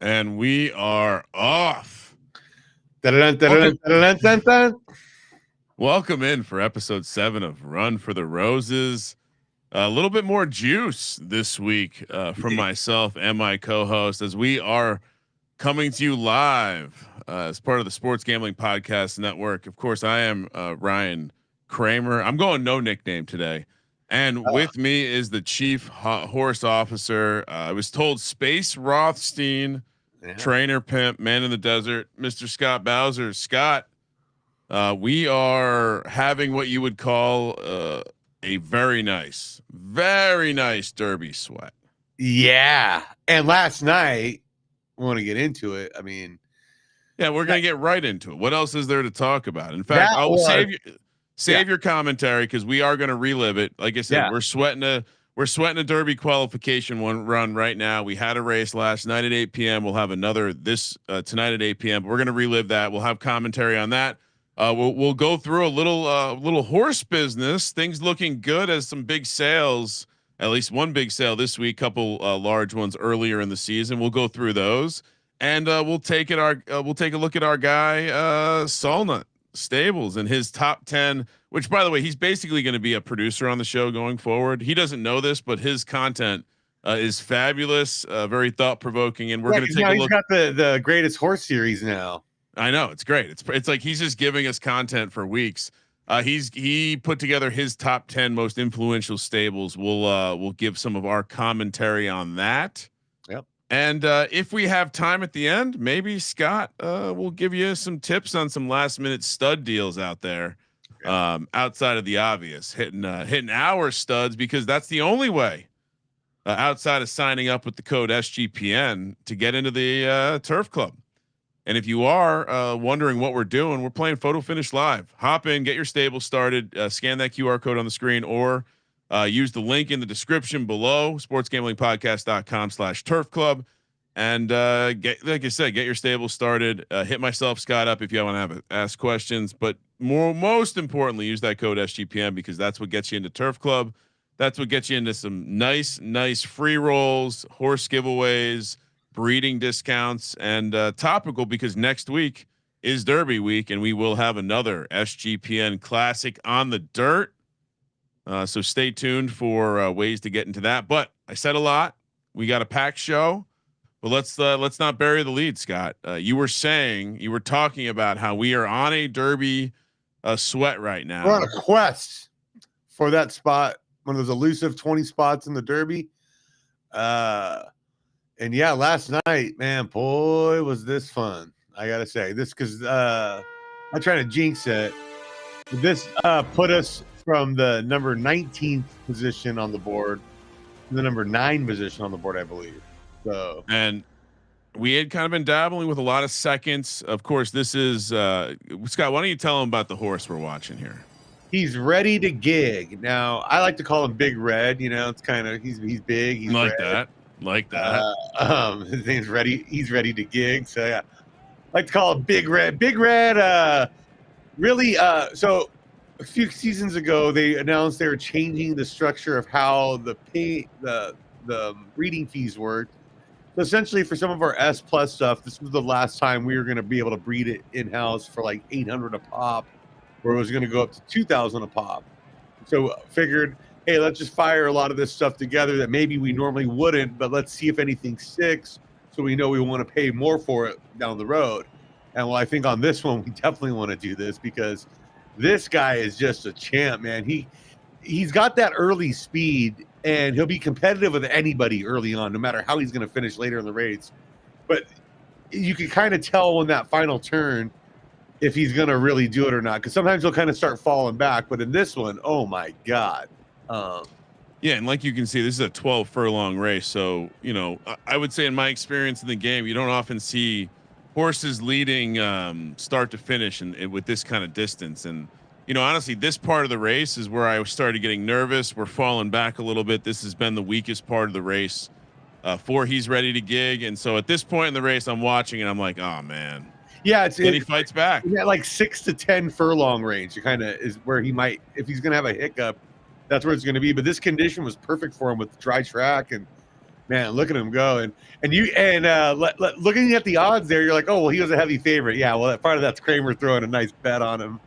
And we are off. Dun, dun, dun, dun, dun. Welcome in for episode 7 of Run for the Roses. A little bit more juice this week from myself and my co-host as we are coming to you live as part of the Sports Gambling Podcast Network. Of course, I am Ryan Kramer. I'm going no nickname today. And with me is the chief horse officer. I was told Space Rothstein, trainer, pimp, man in the desert, Mr. Scott Bowser. Scott, we are having what you would call a very nice derby sweat. Yeah. And last night, we want to get into it. I mean, yeah, we're going to get right into it. What else is there to talk about? In fact, I'll save your commentary because we are going to relive it. Like I said, we're sweating a Derby qualification run right now. We had a race last night at 8 p.m. We'll have another tonight at 8 p.m. But we're going to relive that. We'll have commentary on that. We'll go through a little horse business. Things looking good as some big sales. At least one big sale this week. Couple large ones earlier in the season. We'll go through those, and we'll take a look at our guy Solnut Stables and his top 10. Which, by the way, he's basically going to be a producer on the show going forward. He doesn't know this, but his content is fabulous, very thought provoking, and we're going to take a look. He's got the greatest horse series now. I know, it's great. It's like he's just giving us content for weeks. He put together his top 10 most influential stables. We'll give some of our commentary on that. Yep. And if we have time at the end, maybe Scott will give you some tips on some last minute stud deals out there, outside of the obvious, hitting our studs, because that's the only way outside of signing up with the code SGPN to get into the Turf Club. And if you are wondering what we're doing, we're playing Photo Finish Live. Hop in, get your stable started, scan that QR code on the screen, or use the link in the description below, sportsgamblingpodcast.com/turf club. And like I said, get your stable started. Hit myself, Scott, up if you want to ask questions. But most importantly, use that code SGPN because that's what gets you into Turf Club. That's what gets you into some nice free rolls, horse giveaways, breeding discounts, and topical because next week is Derby week and we will have another SGPN Classic on the dirt. So stay tuned for ways to get into that. But I said a lot. We got a packed show, but let's not bury the lead, Scott. You were talking about how we are on a Derby sweat right now. We're on a quest for that spot, one of those elusive 20 spots in the Derby. And yeah, last night, man, boy, was this fun. I got to say this because I'm trying to jinx it. This put us from the number 19th position on the board to the number 9 position on the board, I believe. So, and we had kind of been dabbling with a lot of seconds. Of course, this is Scott. Why don't you tell him about the horse we're watching here? He's ready to gig. Now, I like to call him Big Red. You know, it's kind of he's big. He's like red. that. His name's ready. He's ready to gig. So yeah, I like to call it Big Red. Big Red. Really. So a few seasons ago, they announced they were changing the structure of how the breeding fees worked. So essentially, for some of our S plus stuff, this was the last time we were going to be able to breed it in house for like $800 a pop, where it was going to go up to $2,000 a pop. So figured, hey, let's just fire a lot of this stuff together that maybe we normally wouldn't, but let's see if anything sticks so we know we want to pay more for it down the road. And well, I think on this one, we definitely want to do this because this guy is just a champ, man. He's got that early speed and he'll be competitive with anybody early on, no matter how he's going to finish later in the race. But you can kind of tell when that final turn if he's going to really do it or not, because sometimes he'll kind of start falling back. But in this one, oh my God. Yeah, and like you can see, this is a 12 furlong race. So, you know, I would say in my experience in the game, you don't often see horses leading start to finish and with this kind of distance. And, you know, honestly, this part of the race is where I started getting nervous. We're falling back a little bit. This has been the weakest part of the race for He's Ready to Gig. And so at this point in the race, I'm watching and I'm like, oh, man. Yeah, he fights back. Yeah, like 6 to 10 furlong range. It kind of is where he might, if he's going to have a hiccup, that's where it's going to be. But this condition was perfect for him with the dry track. And Man, look at him go, and looking at the odds there, you're like, oh well, he was a heavy favorite. Yeah, well, part of that's Kramer throwing a nice bet on him.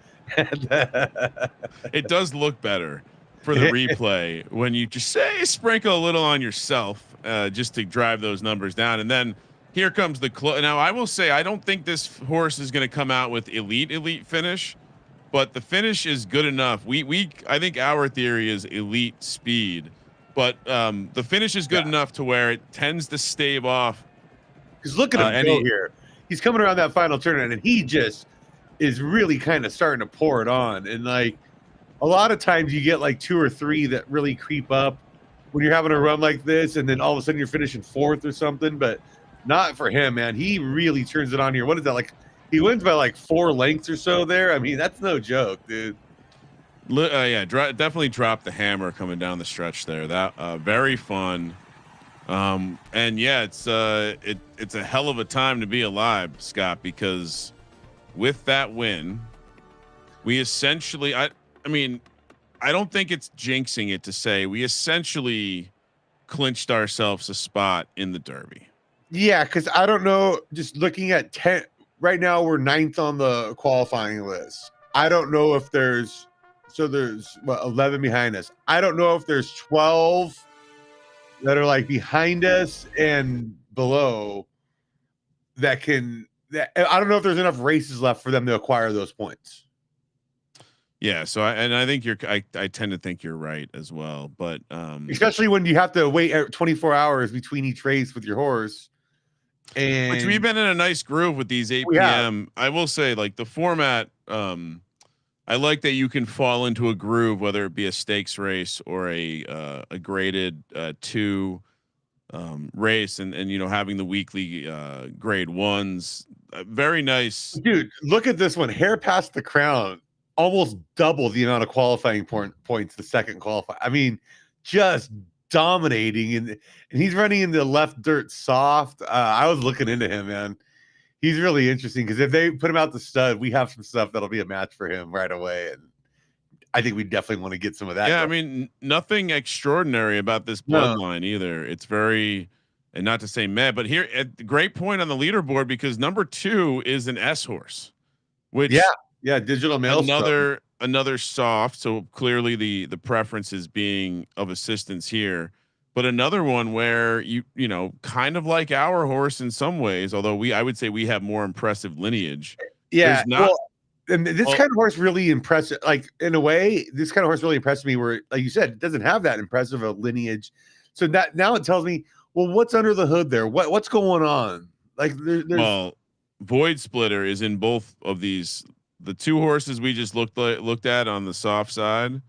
It does look better for the replay when you just say sprinkle a little on yourself, just to drive those numbers down, and then here comes the now I will say I don't think this horse is going to come out with elite finish, but the finish is good enough. I think our theory is elite speed, but the finish is good enough to where it tends to stave off. Because look at him go here. He's coming around that final turn, and he just is really kind of starting to pour it on. And like a lot of times you get like 2 or 3 that really creep up when you're having a run like this, and then all of a sudden you're finishing 4th or something. But not for him, man. He really turns it on here. What is that like? He wins by like 4 lengths or so there. I mean, that's no joke, dude. Yeah, definitely dropped the hammer coming down the stretch there. That very fun. And yeah, it's a hell of a time to be alive, Scott, because with that win, we essentially, I mean, I don't think it's jinxing it to say we essentially clinched ourselves a spot in the Derby. Yeah, because I don't know. Just looking at 10 right now, we're 9th on the qualifying list. I don't know if there's 11 behind us. I don't know if there's 12 that are like behind us and below that I don't know if there's enough races left for them to acquire those points. Yeah, so I think I tend to think you're right as well, but especially when you have to wait 24 hours between each race with your horse. And which we've been in a nice groove with these 8 p.m. I will say, like the format, I like that you can fall into a groove, whether it be a stakes race or a graded 2 race, and having the weekly grade 1s. Very nice, dude. Look at this one, hair past the crown, almost double the amount of qualifying points the second qualify. I mean, just dominating, and he's running in the left dirt soft. I was looking into him, man. He's really interesting because if they put him out the stud, we have some stuff that'll be a match for him right away, and I think we definitely want to get some of that. Yeah, going. I mean, nothing extraordinary about this bloodline either. It's very, and not to say meh, but here, great point on the leaderboard because number 2 is an S horse, which digital mail, another soft. So clearly the preference is being of assistance here. But another one where you kind of like our horse in some ways, although I would say we have more impressive lineage. Yeah, and this kind of horse really impressive. Like in a way, this kind of horse really impressed me. Where, like you said, it doesn't have that impressive a lineage. So that now it tells me, well, what's under the hood there? What's going on? Like there's Void Splitter is in both of these. The 2 horses we just looked at on the soft side.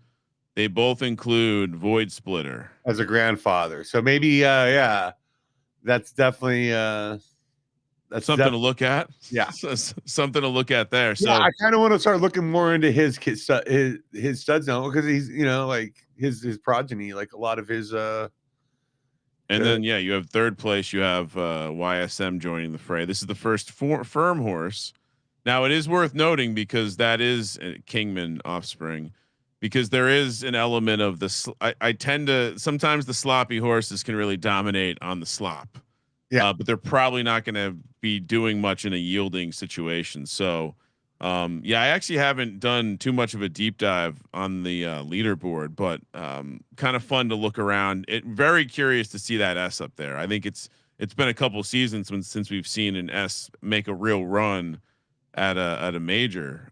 They both include Void Splitter as a grandfather. So maybe, that's definitely that's something to look at. Yeah, something to look at there. So I kind of want to start looking more into his studs now because he's like his progeny, like a lot of his. And then you have 3rd place. You have YSM joining the fray. This is the first firm horse. Now it is worth noting because that is Kingman offspring. Because there is an element of this. I tend to sometimes the sloppy horses can really dominate on the slop. Yeah, but they're probably not going to be doing much in a yielding situation. So, I actually haven't done too much of a deep dive on the leaderboard, but kind of fun to look around. Very curious to see that S up there. I think it's been a couple seasons since we've seen an S make a real run at a major,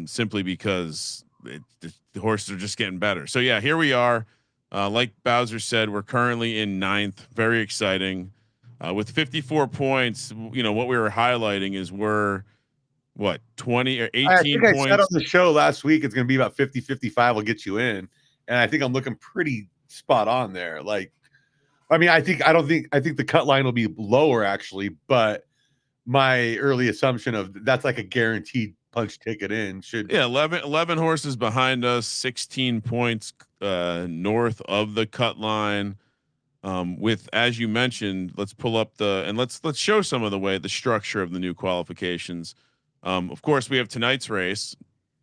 simply because the horses are just getting better. So yeah, here we are. Like Bowser said, we're currently in 9th. Very exciting. With 54 points, what we were highlighting is we're 20 or 18 I think points. I said on the show last week it's going to be about 50-55 will get you in, and I think I'm looking pretty spot on there. Like, I mean, I think the cut line will be lower actually, but my early assumption of that's like a guaranteed punch ticket in should 11 horses behind us, 16 points north of the cut line. With, as you mentioned, let's pull up let's show some of the structure of the new qualifications. Of course, we have tonight's race,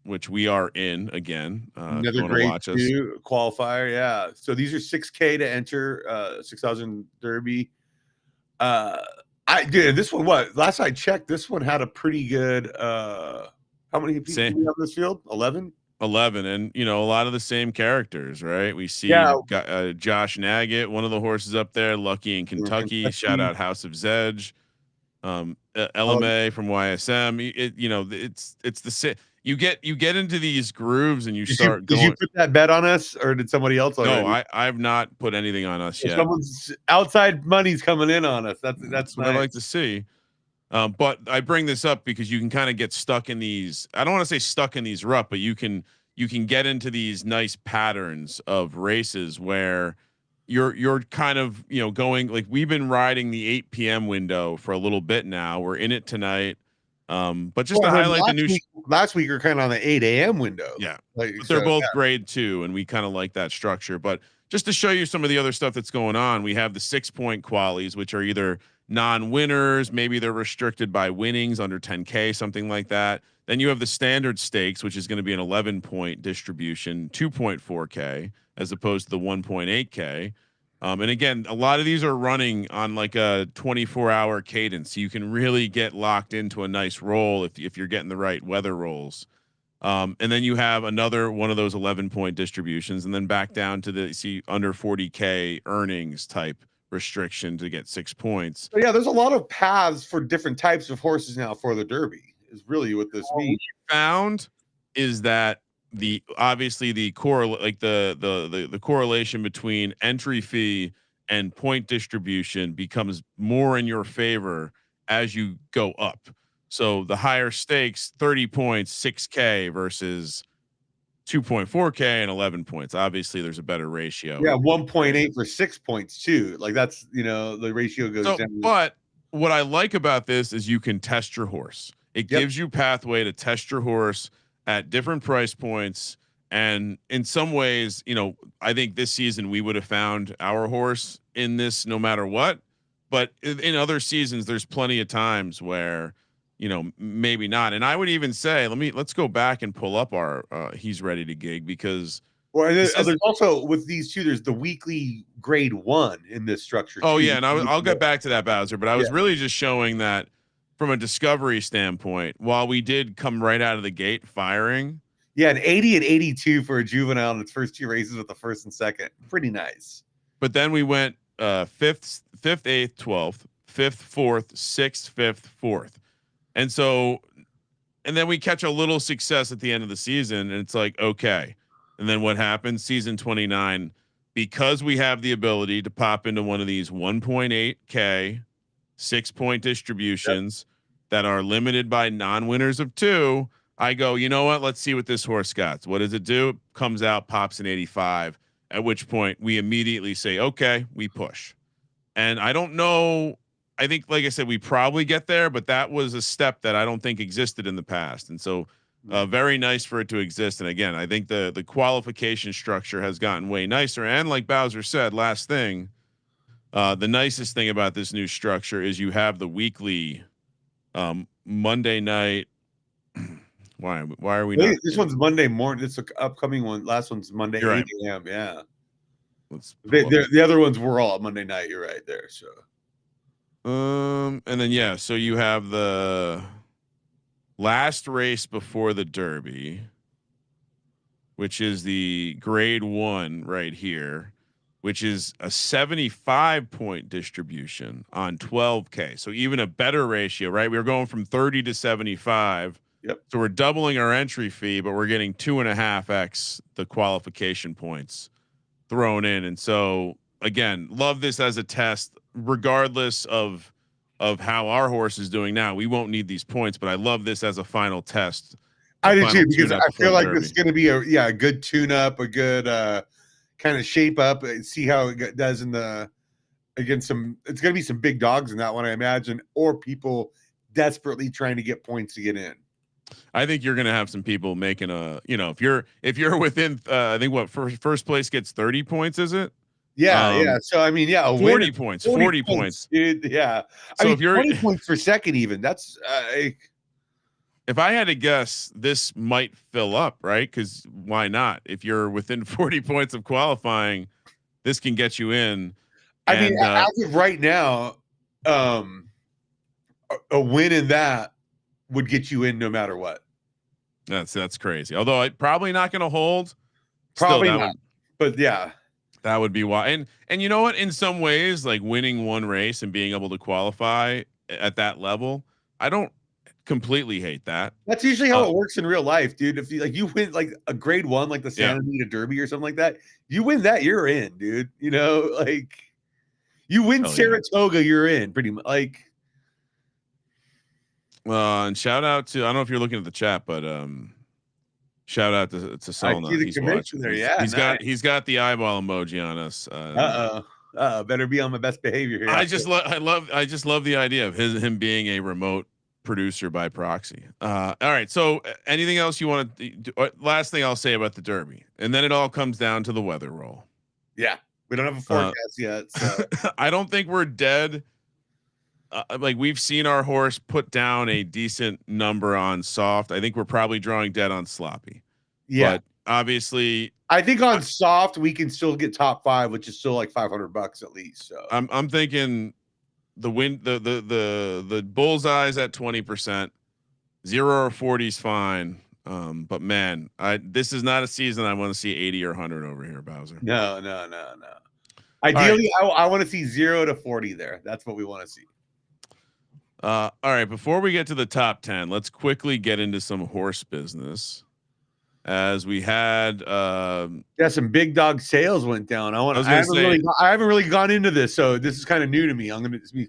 which we are in again. Another great qualifier. Yeah. So these are 6K to enter 6,000 Derby. I did this one. What last I checked, this one had a pretty good. How many people do we have in this field? 11. 11, and a lot of the same characters, right? We see Josh Naggett, one of the horses up there, Lucky in Kentucky. Shout out House of Zedge. LMA from YSM. It's the same. You get into these grooves and you start going. Did you put that bet on us, or did somebody else already? No, I've not put anything on us yet. Someone's outside money's coming in on us. That's what nice. I like to see. But I bring this up because you can kind of get stuck in these. I don't want to say stuck in these rut, but you can get into these nice patterns of races where you're kind of going, like we've been riding the 8 p.m. window for a little bit now. We're in it tonight. But just to highlight the new last week, we're kind of on the 8 a.m. window. Yeah, they're both grade 2, and we kind of like that structure. But just to show you some of the other stuff that's going on, we have the 6-point qualies, which are either non-winners, maybe they're restricted by winnings under 10K, something like that. Then you have the standard stakes, which is going to be an 11-point distribution, 2.4K, as opposed to the 1.8K. And again, a lot of these are running on like a 24-hour cadence. So you can really get locked into a nice roll if you're getting the right weather rolls. And then you have another one of those 11-point distributions, and then back down to the under 40K earnings type restriction to get 6 points. So yeah, there's a lot of paths for different types of horses now for the Derby. Is really what this means. What we found is that the correlation between entry fee and point distribution becomes more in your favor as you go up. So the higher stakes, 30 points, 6K versus 2.4K and 11 points. Obviously there's a better ratio. Yeah. 1.8 for 6 points too. Like that's, the ratio goes down. But what I like about this is you can test your horse. It gives you pathway to test your horse at different price points. And in some ways, I think this season we would have found our horse in this no matter what. But in other seasons, there's plenty of times where, maybe not. And I would even say, let's go back and pull up our he's ready to gig, because there's also with these two, there's the weekly grade 1 in this structure. Oh yeah. And I'll get back to that, Bowser, but I was really just showing that from a discovery standpoint, while we did come right out of the gate firing. Yeah, an 80 and 82 for a juvenile in its first 2 races with the first and second. Pretty nice. But then we went 5th, 8th, 12th, 5th, 4th, 6th, 5th, 4th. And then we catch a little success at the end of the season, and it's like, okay. And then what happens? Season 29, because we have the ability to pop into one of these 1.8K 6-point distributions that are limited by non-winners of 2. I go, you know what? Let's see what this horse got. What does it do? It comes out, pops an 85, at which point we immediately say, okay, we push. And I don't know. I think, like I said, we probably get there, but that was a step that I don't think existed in the past. And so very nice for it to exist. And again, I think the qualification structure has gotten way nicer. And like Bowser said, last thing, the nicest thing about this new structure is you have the weekly Monday night. Why are we not? This one's Monday morning. This upcoming one. Last one's Monday 8 a.m. Yeah. The other ones were all Monday night. You're right there. So. And then so you have the last race before the Derby, which is the grade 1 right here, which is a 75-point distribution on 12K. So even a better ratio, right? We were going from 30 to 75. Yep. So we're doubling our entry fee, but we're getting 2.5x the qualification points thrown in. And so again, love this as a test, regardless of how our horse is doing now. We won't need these points, but I love this as a final test. I do too, because I feel like this is going to be a good tune up, a good kind of shape up, and see how it does against some. It's going to be some big dogs in that one, I imagine, or people desperately trying to get points to get in. I think you're going to have some people making if you're within, I think what first place gets 30 points, is it? Yeah. So I mean, 40 points, 40 points, dude. Yeah. So if you're 20 points per second, even that's if I had to guess, this might fill up, right? Because why not? If you're within 40 points of qualifying, this can get you in. I mean, as of right now, a win in that would get you in no matter what. That's crazy. Although it probably not going to hold. Probably not. But yeah, that would be why. And you know what? In some ways, like winning one race and being able to qualify at that level, I don't completely hate that. That's usually how it works in real life, dude. If you win like a grade 1, like the Santa Anita Derby or something like that, you win that, you're in, dude. You know, like you win Saratoga, you're in pretty much. Like, and shout out to, I don't know if you're looking at the chat, but shout out to Selna. He's watching. There. He's got the eyeball emoji on us. Better be on my best behavior here. I just love the idea of him being a remote producer by proxy. All right. So anything else you want to do? Last thing I'll say about the Derby, and then it all comes down to the weather roll. Yeah. We don't have a forecast yet. So. I don't think we're dead. Like we've seen our horse put down a decent number on soft. I think we're probably drawing dead on sloppy. Yeah. But obviously I think on soft we can still get top 5, which is still like $500 at least. So I'm thinking the win, the bullseye's at 20%, 0 or 40 is fine. But man, this is not a season I want to see 80 or 100 over here, Bowser. No. Ideally, right. I want to see 0 to 40 there. That's what we want to see. All right. Before we get to the top 10, let's quickly get into some horse business. As we had, some big dog sales went down. I haven't really gone into this, so this is kind of new to me. I'm going to be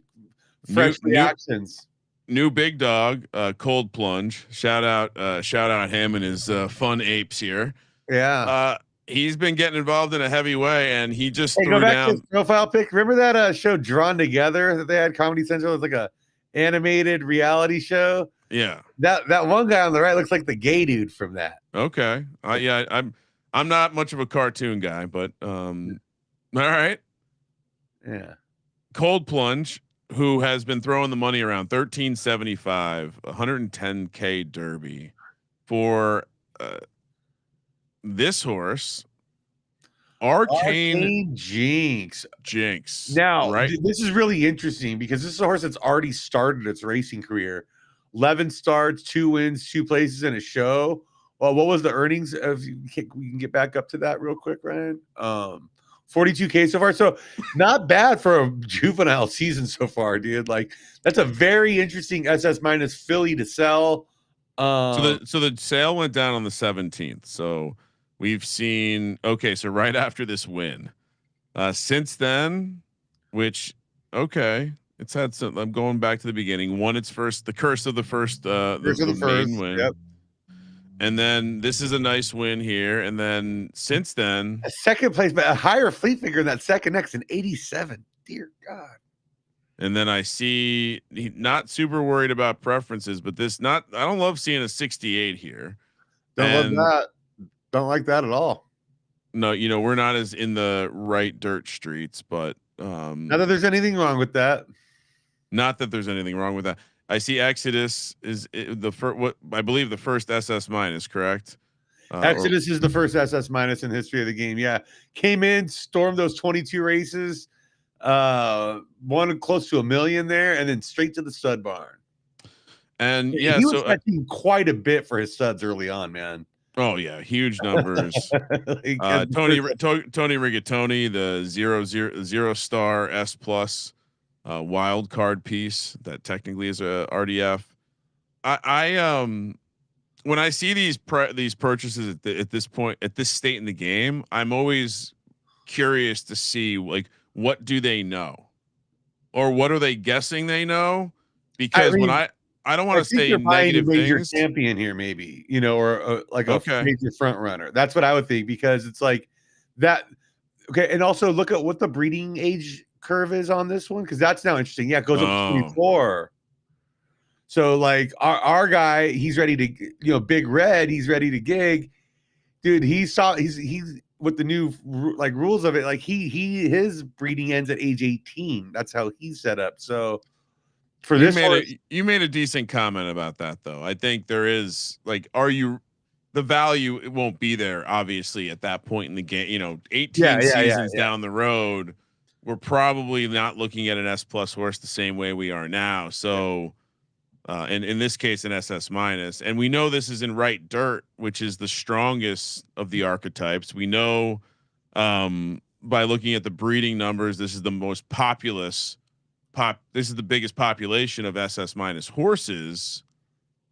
fresh reactions. New big dog, Cold Plunge. Shout out him and his fun apes here. Yeah. He's been getting involved in a heavy way, and he just threw down his profile pic. Remember that show Drawn Together that they had Comedy Central? It was like a animated reality show. Yeah. That one guy on the right looks like the gay dude from that. Okay. I'm not much of a cartoon guy, but all right. Yeah. Cold Plunge, who has been throwing the money around, 1375, 110K Derby for this horse, Arcane Jinx. Now, right? This is really interesting because this is a horse that's already started its racing career. 11 starts, 2 wins, 2 places in a show. Well, what was the earnings of? We can get back up to that real quick, Ryan. 42K so far, so not bad for a juvenile season so far, dude. Like that's a very interesting SS minus filly to sell. So the sale went down on the 17th. So we've seen so right after this win, since then, which it's had some. I'm going back to the beginning. Won its first, the curse of the first, the main win. Yep. And then this is a nice win here. And then since then, a second place, but a higher fleet figure in that second next in 87. Dear God. And then I see not super worried about preferences, but I don't love seeing a 68 here. Don't love that. Don't like that at all. No, we're not as in the right dirt streets, but not that there's anything wrong with that. Not that there's anything wrong with that. I see Exodus is the first. What I believe the first SS minus, correct? Exodus is the first SS minus in the history of the game. Yeah, came in, stormed those 22 races, won close to $1 million there, and then straight to the stud barn. And he was fetching quite a bit for his studs early on, man. Oh yeah, huge numbers. Tony Rigatoni, the 0 star S plus. Wild card piece that technically is a RDF. When I see these purchases at this point, at this state in the game, I'm always curious to see like what do they know, or what are they guessing they know? Because I don't want to say negative things. Champion here, maybe or like a major front runner. That's what I would think because it's like that. Okay, and also look at what the breeding age curve is on this one because that's now interesting. Yeah, it goes up to 24. So like our guy, he's ready to Big Red, he's ready to gig, dude. He's with the new like rules of it. Like his breeding ends at age 18. That's how he's set up. So for this horse, you made a decent comment about that though. I think there is like, the value, it won't be there obviously at that point in the game. 18 seasons down the road, we're probably not looking at an S+ horse the same way we are now. So, and in this case, an SS-, and we know this is in right dirt, which is the strongest of the archetypes. We know, by looking at the breeding numbers, this is the most populous this is the biggest population of SS- horses.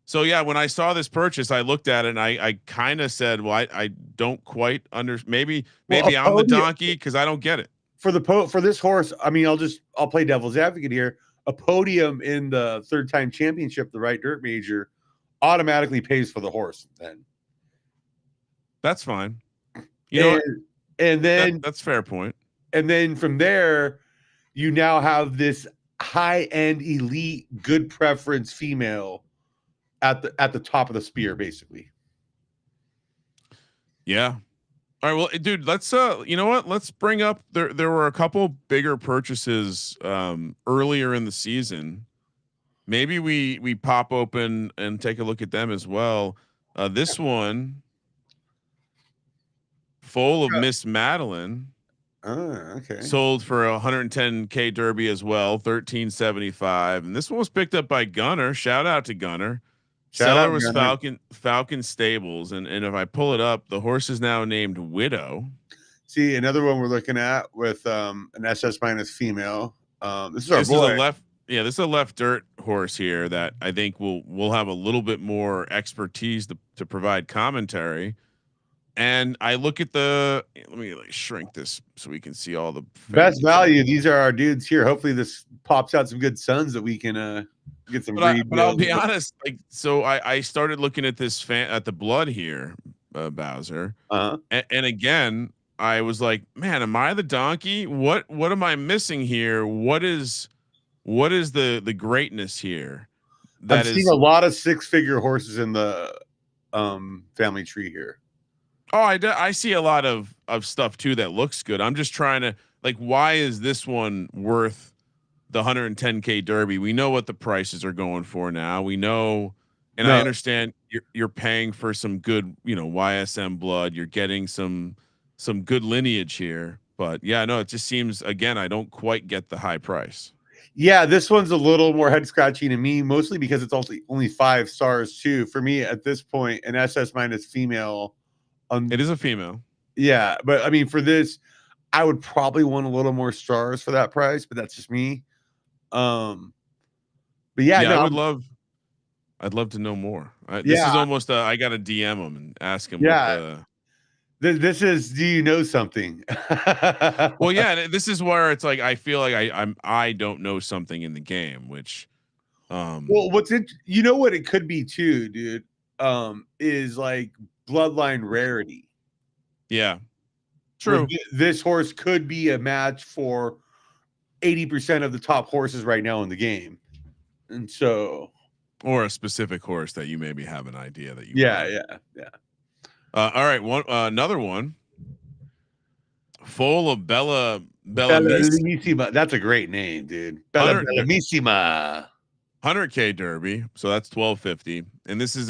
So yeah, when I saw this purchase, I looked at it and I kind of said, well, I don't quite maybe I'm the donkey because I don't get it. For this horse, I mean, I'll play devil's advocate here. A podium in the 3rd-time championship, the right dirt major, automatically pays for the horse. Then that's fine. And then that's fair point. And then from there, you now have this high-end elite good preference female at the top of the spear, basically. Yeah. All right. Well, dude, let's you know what? Let's bring up there were a couple bigger purchases earlier in the season. Maybe we pop open and take a look at them as well. This one, full of Miss Madeline. Okay. Sold for $110K Derby as well, $13.75, and this one was picked up by Gunner. Shout out to Gunner. Seller was Falcon Stables, and if I pull it up, the horse is now named Widow. See, another one we're looking at with an SS- female. This is our boy. This is a left dirt horse here that I think will have a little bit more expertise to provide commentary. And I look at let me shrink this so we can see all the best value. These are our dudes here. Hopefully this pops out some good sons that we can get some. But I'll be honest, so I started looking at this at the blood here, Bowser. And again, I was like, man, am I the donkey? What am I missing here? What is the greatness here? I've seen a lot of 6-figure horses in the family tree here. Oh, I see a lot of stuff too that looks good. I'm just trying to why is this one worth the $110K Derby? We know what the prices are going for now. We know, and I understand you're paying for some good, YSM blood. You're getting some good lineage here, but yeah, no, it just seems, again, I don't quite get the high price. Yeah, this one's a little more head scratching to me, mostly because it's only 5 stars too. For me at this point, an SS- female. It is a female. Yeah, but I mean, for this, I would probably want a little more stars for that price, but that's just me. But yeah, no, I'd love to know more. This is almost I got to DM him and ask him. Yeah, this is. Do you know something? Well, yeah, this is where it's like I feel like I don't know something in the game, which. Well, what it could be too, dude. Is like bloodline rarity. Yeah, true. This horse could be a match for 80% of the top horses right now in the game, and so, or a specific horse that you maybe have an idea that you. Yeah. All right, another one. Full of Bella Misima. That's a great name, dude. Bella Misima. 100K Derby, so that's $12.50, and this is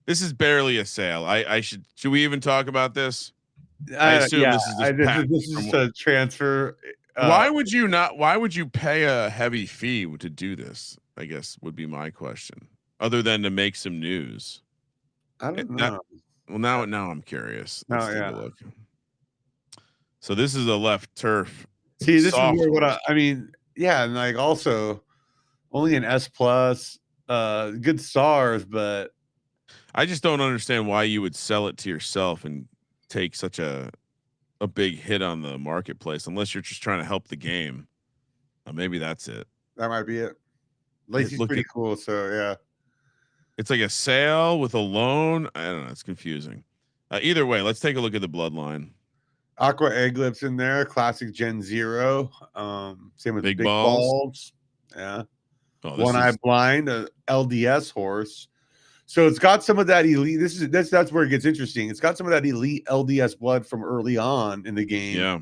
this is barely a sale. Should we even talk about this? I assume this is a transfer. Why would you pay a heavy fee to do this? I guess would be my question, other than to make some news. I don't know. Well, now I'm curious. Let's take a look. So this is a left turf. See, this is where I mean, yeah, and also only an S+, good stars, but I just don't understand why you would sell it to yourself and take such a big hit on the marketplace, unless you're just trying to help the game. Maybe that's it. That might be it. Lacey's pretty cool, so yeah. It's like a sale with a loan. I don't know. It's confusing. Either way, let's take a look at the bloodline. Aqua Egg Lips in there. Classic Gen 0. Same with big balls. Yeah. One Eye Blind, a LDS horse. So it's got some of that elite. That's where it gets interesting. It's got some of that elite LDS blood from early on in the game. Yeah.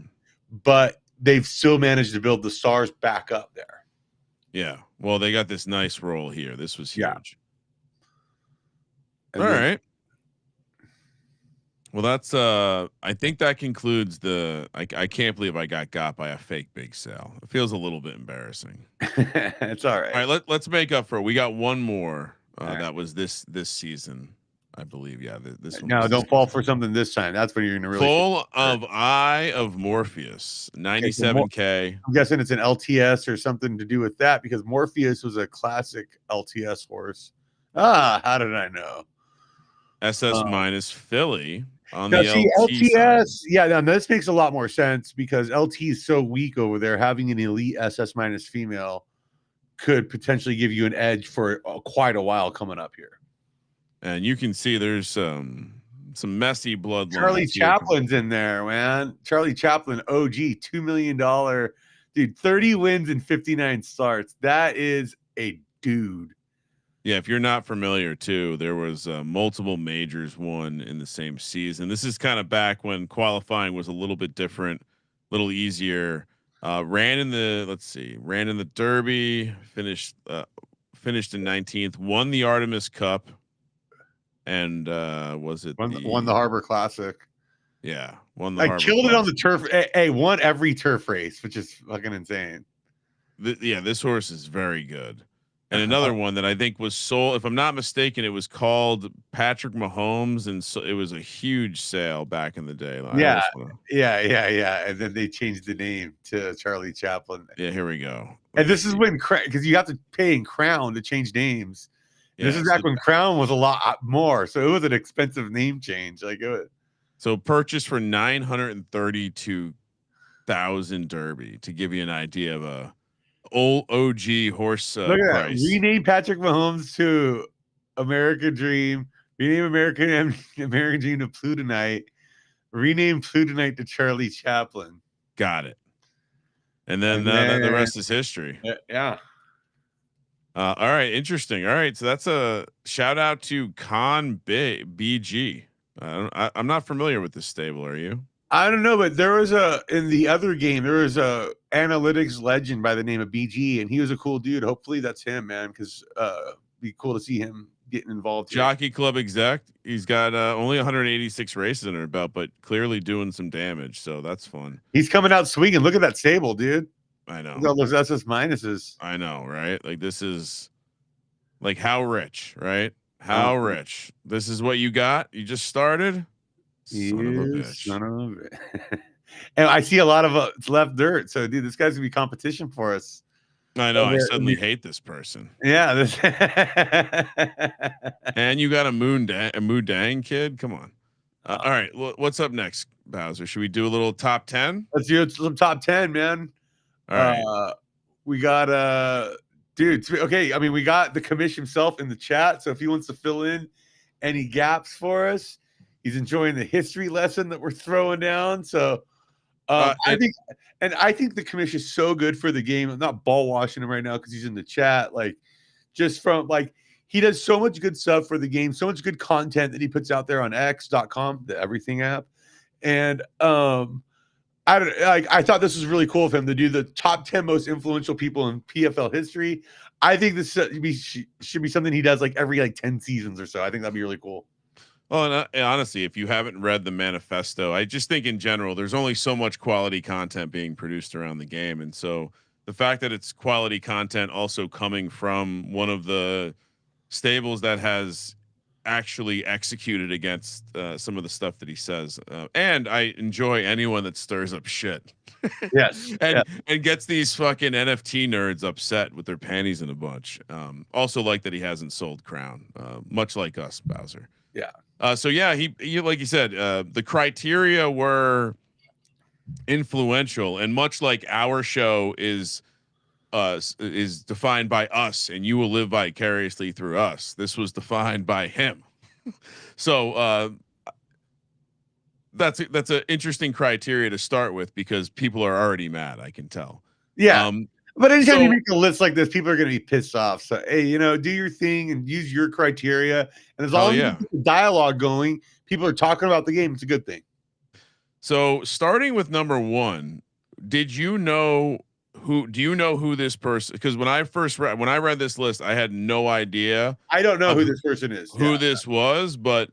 But they've still managed to build the stars back up there. Yeah. Well, they got this nice roll here. This was huge. Yeah. All right. Well, that's I think that concludes the. I can't believe I got by a fake big sale. It feels a little bit embarrassing. It's all right. All right, let's make up for it. We got one more Right. that was this season, I believe. Yeah, this one. No, don't fall for something this time. That's when you're gonna really Full of Eye of Morpheus, 97K. I'm guessing it's an LTS or something to do with that because Morpheus was a classic LTS horse. How did I know? SS minus Philly on the LTS. Side. Yeah, now this makes a lot more sense because LT is so weak over there. Having an elite SS minus female could potentially give you an edge for quite a while coming up here. And you can see there's some messy bloodlines. Charlie Chaplin's in there, man. Charlie Chaplin, OG, $2 million dude, 30 wins and 59 starts. That is a dude. Yeah, if you're not familiar too, there was multiple majors won in the same season. This is kind of back when qualifying was a little bit different, a little easier. Ran in the Derby, finished in 19th, won the Artemis Cup, and was it won the Harbor Classic? Yeah, won the. I killed it on the turf. Hey, won every turf race, which is fucking insane. This horse is very good. And another one that I think was sold, if I'm not mistaken, it was called Patrick Mahomes, and so it was a huge sale back in the day. Yeah. And then they changed the name to Charlie Chaplin. Yeah, here we go. And this is when because you have to pay in Crown to change names. Yeah, this is back when Crown was a lot more, so it was an expensive name change. So purchased for $932,000 Derby to give you an idea of a old OG horse Look at price. That. Rename Patrick Mahomes to American Dream. Rename American Dream to Plutonite. Rename Plutonite to Charlie Chaplin. Got it. And then the rest is history. Yeah. All right. Interesting. All right. So that's a shout out to Con BG. I'm not familiar with this stable. Are you? I don't know, but there was in the other game, there was a analytics legend by the name of BG, and he was a cool dude. Hopefully that's him, man, because be cool to see him getting involved here. Jockey Club exec. He's got only 186 races under his belt, but clearly doing some damage. So that's fun. He's coming out swinging. Look at that stable, dude. I know. Look at all those SS minuses. I know, right? Like this is like how rich, right? How rich. This is what you got. You just started. Son of a bitch. And I see a lot of it's left dirt. So, dude, this guy's gonna be competition for us. I know. I suddenly hate this person. Yeah. And you got a Moon Dang kid. Come on. All right. What's up next, Bowser? Should we do a little top 10? Let's do some top 10, man. All right. We got dude. Okay. I mean, we got the commish himself in the chat. So if he wants to fill in any gaps for us. He's enjoying the history lesson that we're throwing down. So I think the commission is so good for the game. I'm not ball washing him right now because he's in the chat. Like, just from he does so much good stuff for the game, so much good content that he puts out there on X.com, the everything app. And I thought this was really cool of him to do the top 10 most influential people in PFL history. I think this should be something he does every 10 seasons or so. I think that'd be really cool. Well, and honestly, if you haven't read the manifesto, I just think in general, there's only so much quality content being produced around the game. And so the fact that it's quality content also coming from one of the stables that has actually executed against some of the stuff that he says. And I enjoy anyone that stirs up shit. Yes. and gets these fucking NFT nerds upset with their panties in a bunch. Also like that he hasn't sold Crown, much like us, Bowser. Yeah. So yeah, he like you said, the criteria were influential, and much like our show is defined by us, and you will live vicariously through us. This was defined by him. So that's an interesting criteria to start with because people are already mad. I can tell. Yeah. But anytime you make a list like this, people are going to be pissed off. So, hey, do your thing and use your criteria. And as long as you keep the dialogue going, people are talking about the game. It's a good thing. So starting with number 1, did you know who do you know who this person? Because when I read this list, I had no idea. I don't know who this person is. Who this was, but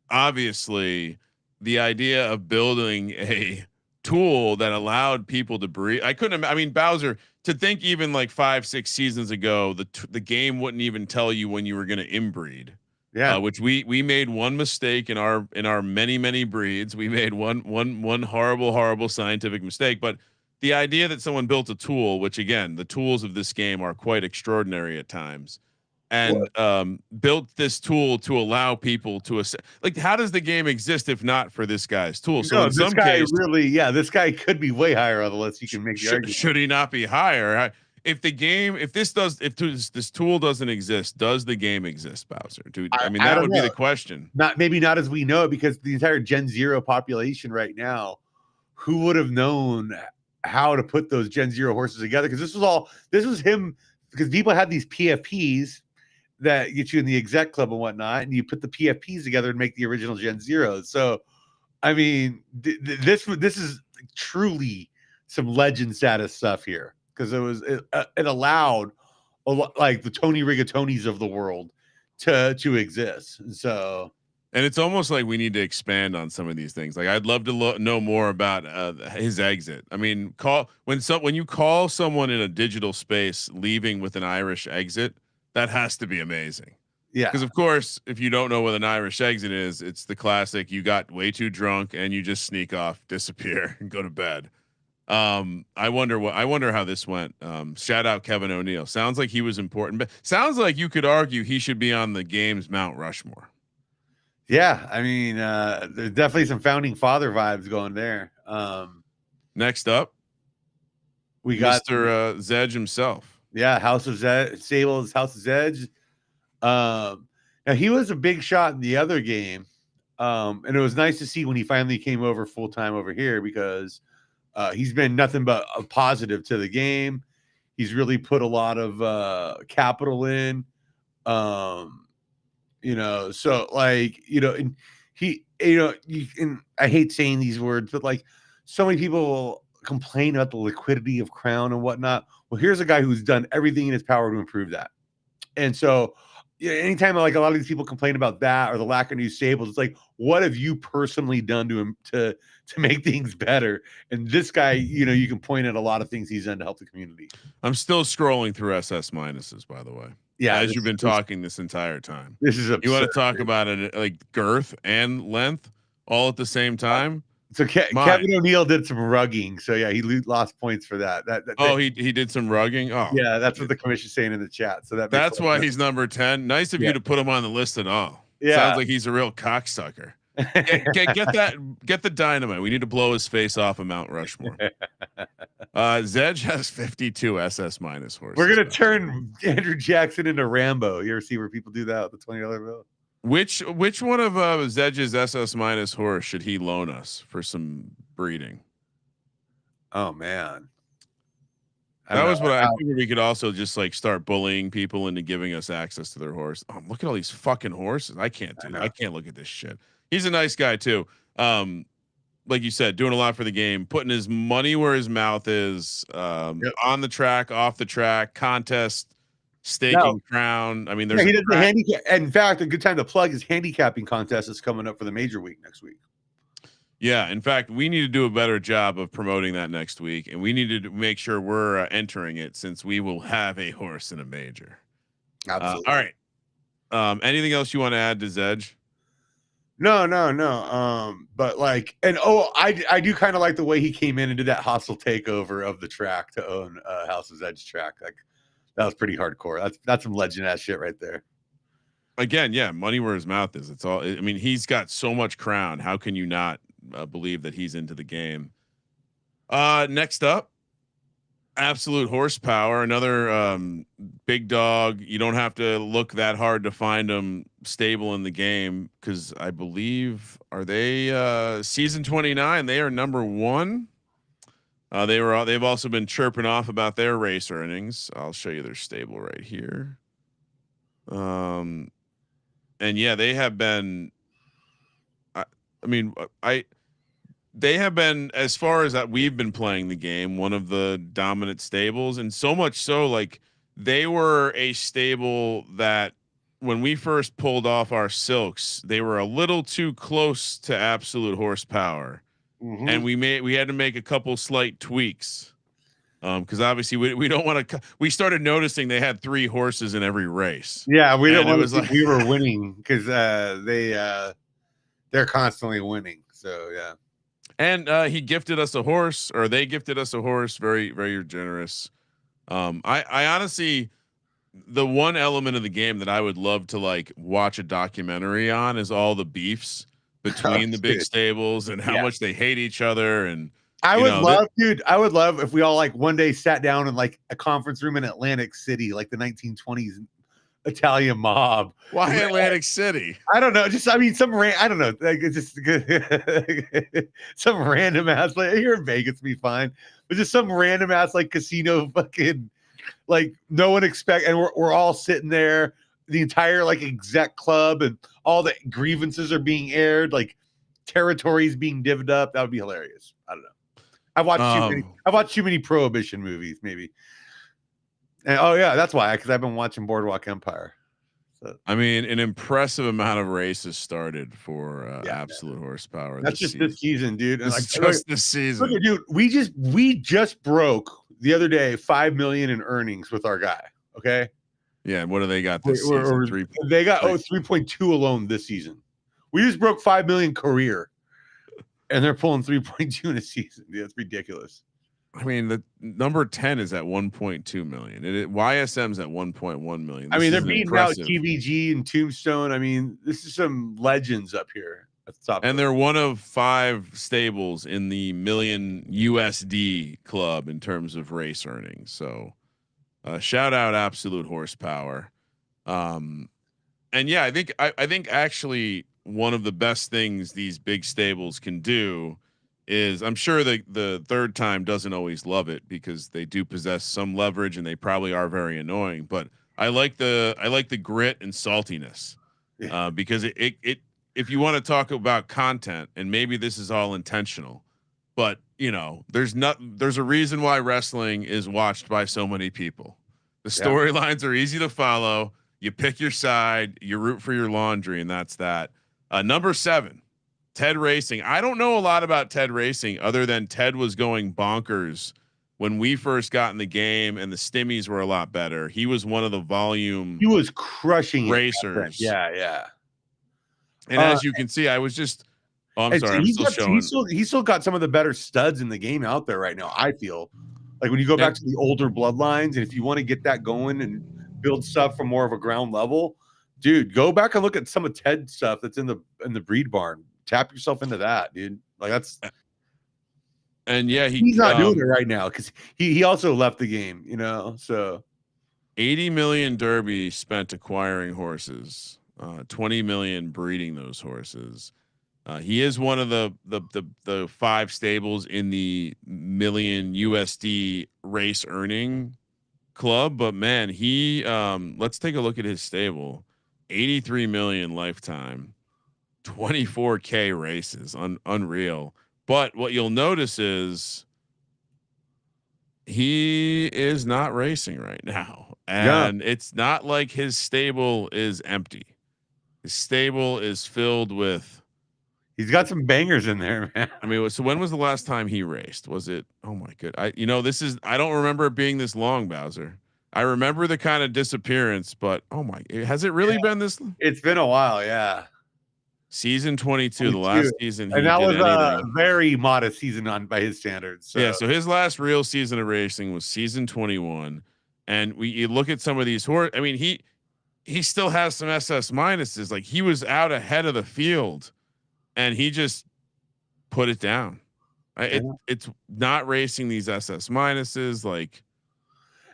obviously the idea of building a tool that allowed people to breed. I mean, Bowser, to think even like 5-6 seasons ago, the game wouldn't even tell you when you were going to inbreed. Yeah. Which we made one mistake in our many breeds. We made one horrible scientific mistake, but the idea that someone built a tool, which again, the tools of this game are quite extraordinary at times, and built this tool to allow people to like, how does the game exist if not for this guy's tool? So in some case, this guy could be way higher on the list. You can make the argument. Should he not be higher? If this tool doesn't exist, does the game exist, Bowser? Dude, I mean, that would be the question. Maybe not as we know it, because the entire Gen Zero population right now, who would have known how to put those Gen Zero horses together? Because this was him, because people had these PFPs that get you in the exec club and whatnot, and you put the PFPs together and make the original Gen Zeros. So, I mean, this is truly some legend status stuff here, because it allowed a lot, like the Tony Rigatonis of the world to exist. So, and it's almost like we need to expand on some of these things. Like, I'd love to know more about his exit. I mean, when you call someone in a digital space leaving with an Irish exit, that has to be amazing. Yeah. Because of course, if you don't know what an Irish exit is, it's the classic, you got way too drunk and you just sneak off, disappear, and go to bed. I wonder how this went. Shout out Kevin O'Neill. Sounds like he was important, but sounds like you could argue he should be on the game's Mount Rushmore. Yeah, I mean, there's definitely some founding father vibes going there. Next up, we got Mr. Zedge himself. Yeah, House of Zedge, Sable's House of Zedge. Now he was a big shot in the other game, and it was nice to see when he finally came over full time over here, because he's been nothing but a positive to the game. He's really put a lot of capital in, so like, and he, and I hate saying these words, but like, so many people complain about the liquidity of Crown and whatnot. Well, here's a guy who's done everything in his power to improve that. And so, anytime like a lot of these people complain about that or the lack of new stables, it's like, what have you personally done to him to make things better? And this guy, you can point at a lot of things he's done to help the community. I'm still scrolling through SS minuses, by the way. Yeah, as you've been talking this entire time. This is absurd. You want to talk about it like girth and length all at the same time? So Kevin O'Neill did some rugging. So yeah, he lost points for that. He did some rugging. Oh yeah, that's what the commission's saying in the chat. So that's why he's number 10. Nice of you to put him on the list at all. Yeah, sounds like he's a real cocksucker. Get the dynamite. We need to blow his face off of Mount Rushmore. Zedge has 52 SS minus horses. We're gonna turn Andrew Jackson into Rambo. You ever see where people do that with the $20 bill? Which one of Zedge's SS minus horse should he loan us for some breeding? Oh man, that was what I figured. We could also just like start bullying people into giving us access to their horse. Oh, look at all these fucking horses. I can't do that. I can't look at this shit. He's a nice guy too. Like you said, doing a lot for the game, putting his money where his mouth is, on the track, off the track, contest, staking Crown. I mean, there's he does the handicap. In fact, a good time to plug his handicapping contest is coming up for the major week next week. Yeah, in fact, we need to do a better job of promoting that next week, and we need to make sure we're entering it, since we will have a horse in a major. Absolutely. All right. Anything else you want to add to Zedge? No. But like, and I do kind of like the way he came in and did that hostile takeover of the track to own House of Zedge track. Like, that was pretty hardcore. That's some legend ass shit right there. Again, yeah, money where his mouth is. It's all. I mean, he's got so much crown. How can you not believe that he's into the game? Next up, Absolute Horsepower, another big dog. You don't have to look that hard to find them stable in the game, because I believe, are they season 29? They are number 1. They've also been chirping off about their race earnings. I'll show you their stable right here. And yeah, they have been. they have been, as far as that we've been playing the game, one of the dominant stables, and so much so, like they were a stable that when we first pulled off our silks, they were a little too close to absolute horsepower, and we had to make a couple slight tweaks. Because obviously we don't want to. We started noticing they had 3 horses in every race. Yeah, we didn't want to. Like, we were winning because they're constantly winning. So yeah. And he gifted us a horse, or they gifted us a horse. Very, very generous. I honestly, the one element of the game that I would love to like watch a documentary on is all the beefs between the big stables and how much they hate each other. And I would love, dude. I would love if we all like one day sat down in like a conference room in Atlantic City, like the 1920s Italian mob. Why Atlantic City? I don't know. Just, I mean, I don't know. Like, it's just some random ass, like here in Vegas be fine, but just some random ass like casino fucking, like no one expect, and we're all sitting there, the entire like exec club, and all the grievances are being aired, like territories being divvied up. That would be hilarious. I don't know. I've watched too many Prohibition movies, maybe. And, oh yeah, that's why, because I've been watching Boardwalk Empire. So I mean, an impressive amount of races started for absolute horsepower. That's just this season, dude. And like, just this season, look, dude. We just broke the other day 5 million in earnings with our guy. Okay. Yeah. And what do they got this season? They got 3.2 alone this season. We just broke 5 million career. And they're pulling 3.2 in a season. Dude, that's ridiculous. I mean, the number 10 is at 1.2 million. YSM's at 1.1 million. I mean, they're beating out TVG and Tombstone. I mean, this is some legends up here at the top. And they're one of 5 stables in the million USD club in terms of race earnings. So shout out absolute horsepower. And yeah, I think actually one of the best things these big stables can do is, I'm sure the third time doesn't always love it because they do possess some leverage and they probably are very annoying, but I like the grit and saltiness because it if you want to talk about content, and maybe this is all intentional, but you know, there's a reason why wrestling is watched by so many people. The storylines are easy to follow. You pick your side, you root for your laundry, and that's that. Number 7, Ted Racing. I don't know a lot about Ted Racing other than Ted was going bonkers when we first got in the game, and the stimmies were a lot better. He was one of the volume. He was crushing racers. Yeah. And as you can see, I was just. Oh, I'm sorry. I'm still showing. He's still got some of the better studs in the game out there right now. I feel like when you go back to the older bloodlines, and if you want to get that going and build stuff from more of a ground level, dude, go back and look at some of Ted's stuff that's in the breed barn. Tap yourself into that, dude. Like that's. And yeah, he's not doing it right now because he also left the game, you know. So 80 million Derby spent acquiring horses, 20 million breeding those horses. He is one of the 5 stables in the million USD race earning club, but man, he let's take a look at his stable. 83 million lifetime, 24K races, unreal. But what you'll notice is he is not racing right now, and it's not like his stable is empty. His stable is filled with. He's got some bangers in there, man. I mean, so when was the last time he raced? Was it? Oh my god! I don't remember it being this long, Bowser. I remember the kind of disappearance, but oh my, has it really been this? It's been a while, yeah. Season 22, the last season, and that was a very modest season by his standards. So. Yeah, so his last real season of racing was season 21, and you look at some of these horse. I mean, he still has some SS minuses. Like he was out ahead of the field, and he just put it down. It's not racing these SS minuses like.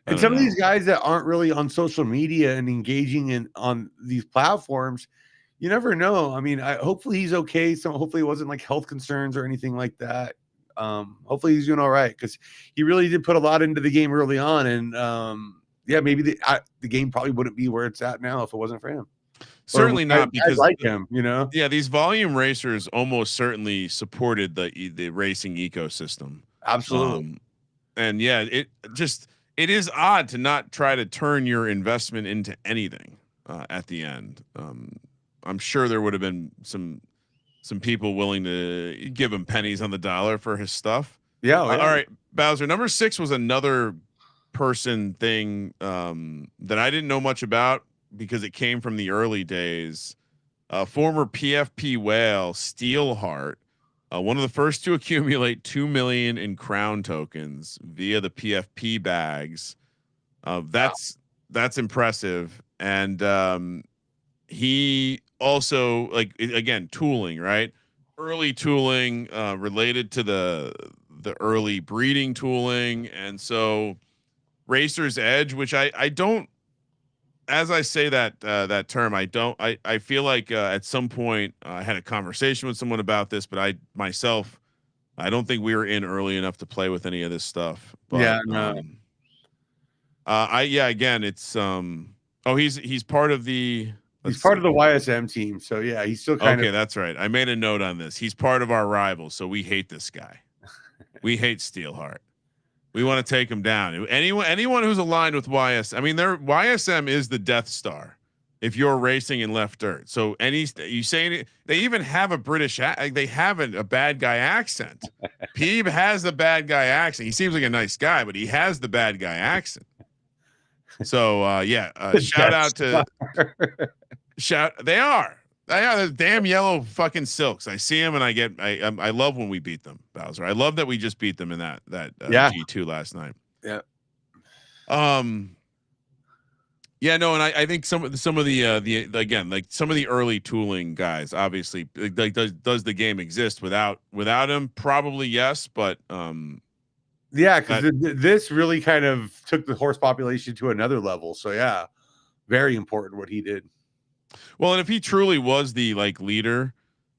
And some of these guys that aren't really on social media and engaging on these platforms, you never know. I mean, hopefully he's okay. So hopefully it wasn't like health concerns or anything like that. Hopefully he's doing all right because he really did put a lot into the game early on. And maybe the game probably wouldn't be where it's at now if it wasn't for him. Certainly not, because I like him, you know. Yeah, these volume racers almost certainly supported the racing ecosystem. Absolutely. And yeah, it is odd to not try to turn your investment into anything at the end. I'm sure there would have been some people willing to give him pennies on the dollar for his stuff. Yeah, All right, Bowser. Number 6 was another person thing that I didn't know much about because it came from the early days. Former PFP whale Steelheart, one of the first to accumulate 2 million in crown tokens via the PFP bags. That's impressive. And he also, like, again, tooling, right? Early tooling related to the early breeding tooling. And so Racer's Edge, which I don't, as I say that term, I feel like at some point I had a conversation with someone about this, but I don't think we were in early enough to play with any of this stuff. But, yeah, no. Again, it's he's part of the He's part of the YSM team, so yeah, he's still kind of. Okay, that's right. I made a note on this. He's part of our rivals, so we hate this guy. We hate Steelheart. We want to take him down. Anyone who's aligned with YSM, I mean, YSM is the Death Star if you're racing in left dirt. So you say they even have a British, they have a bad guy accent. Peeb has the bad guy accent. He seems like a nice guy, but he has the bad guy accent. So shout out to they are the damn yellow fucking silks. I see them and I love when we beat them, Bowser. I love that we just beat them in that G2 last night. Yeah. Yeah, no, and I think some of the again, like some of the early tooling guys, obviously, like does the game exist without him? Probably yes, but yeah, because this really kind of took the horse population to another level. So yeah, very important what he did. Well, and if he truly was the leader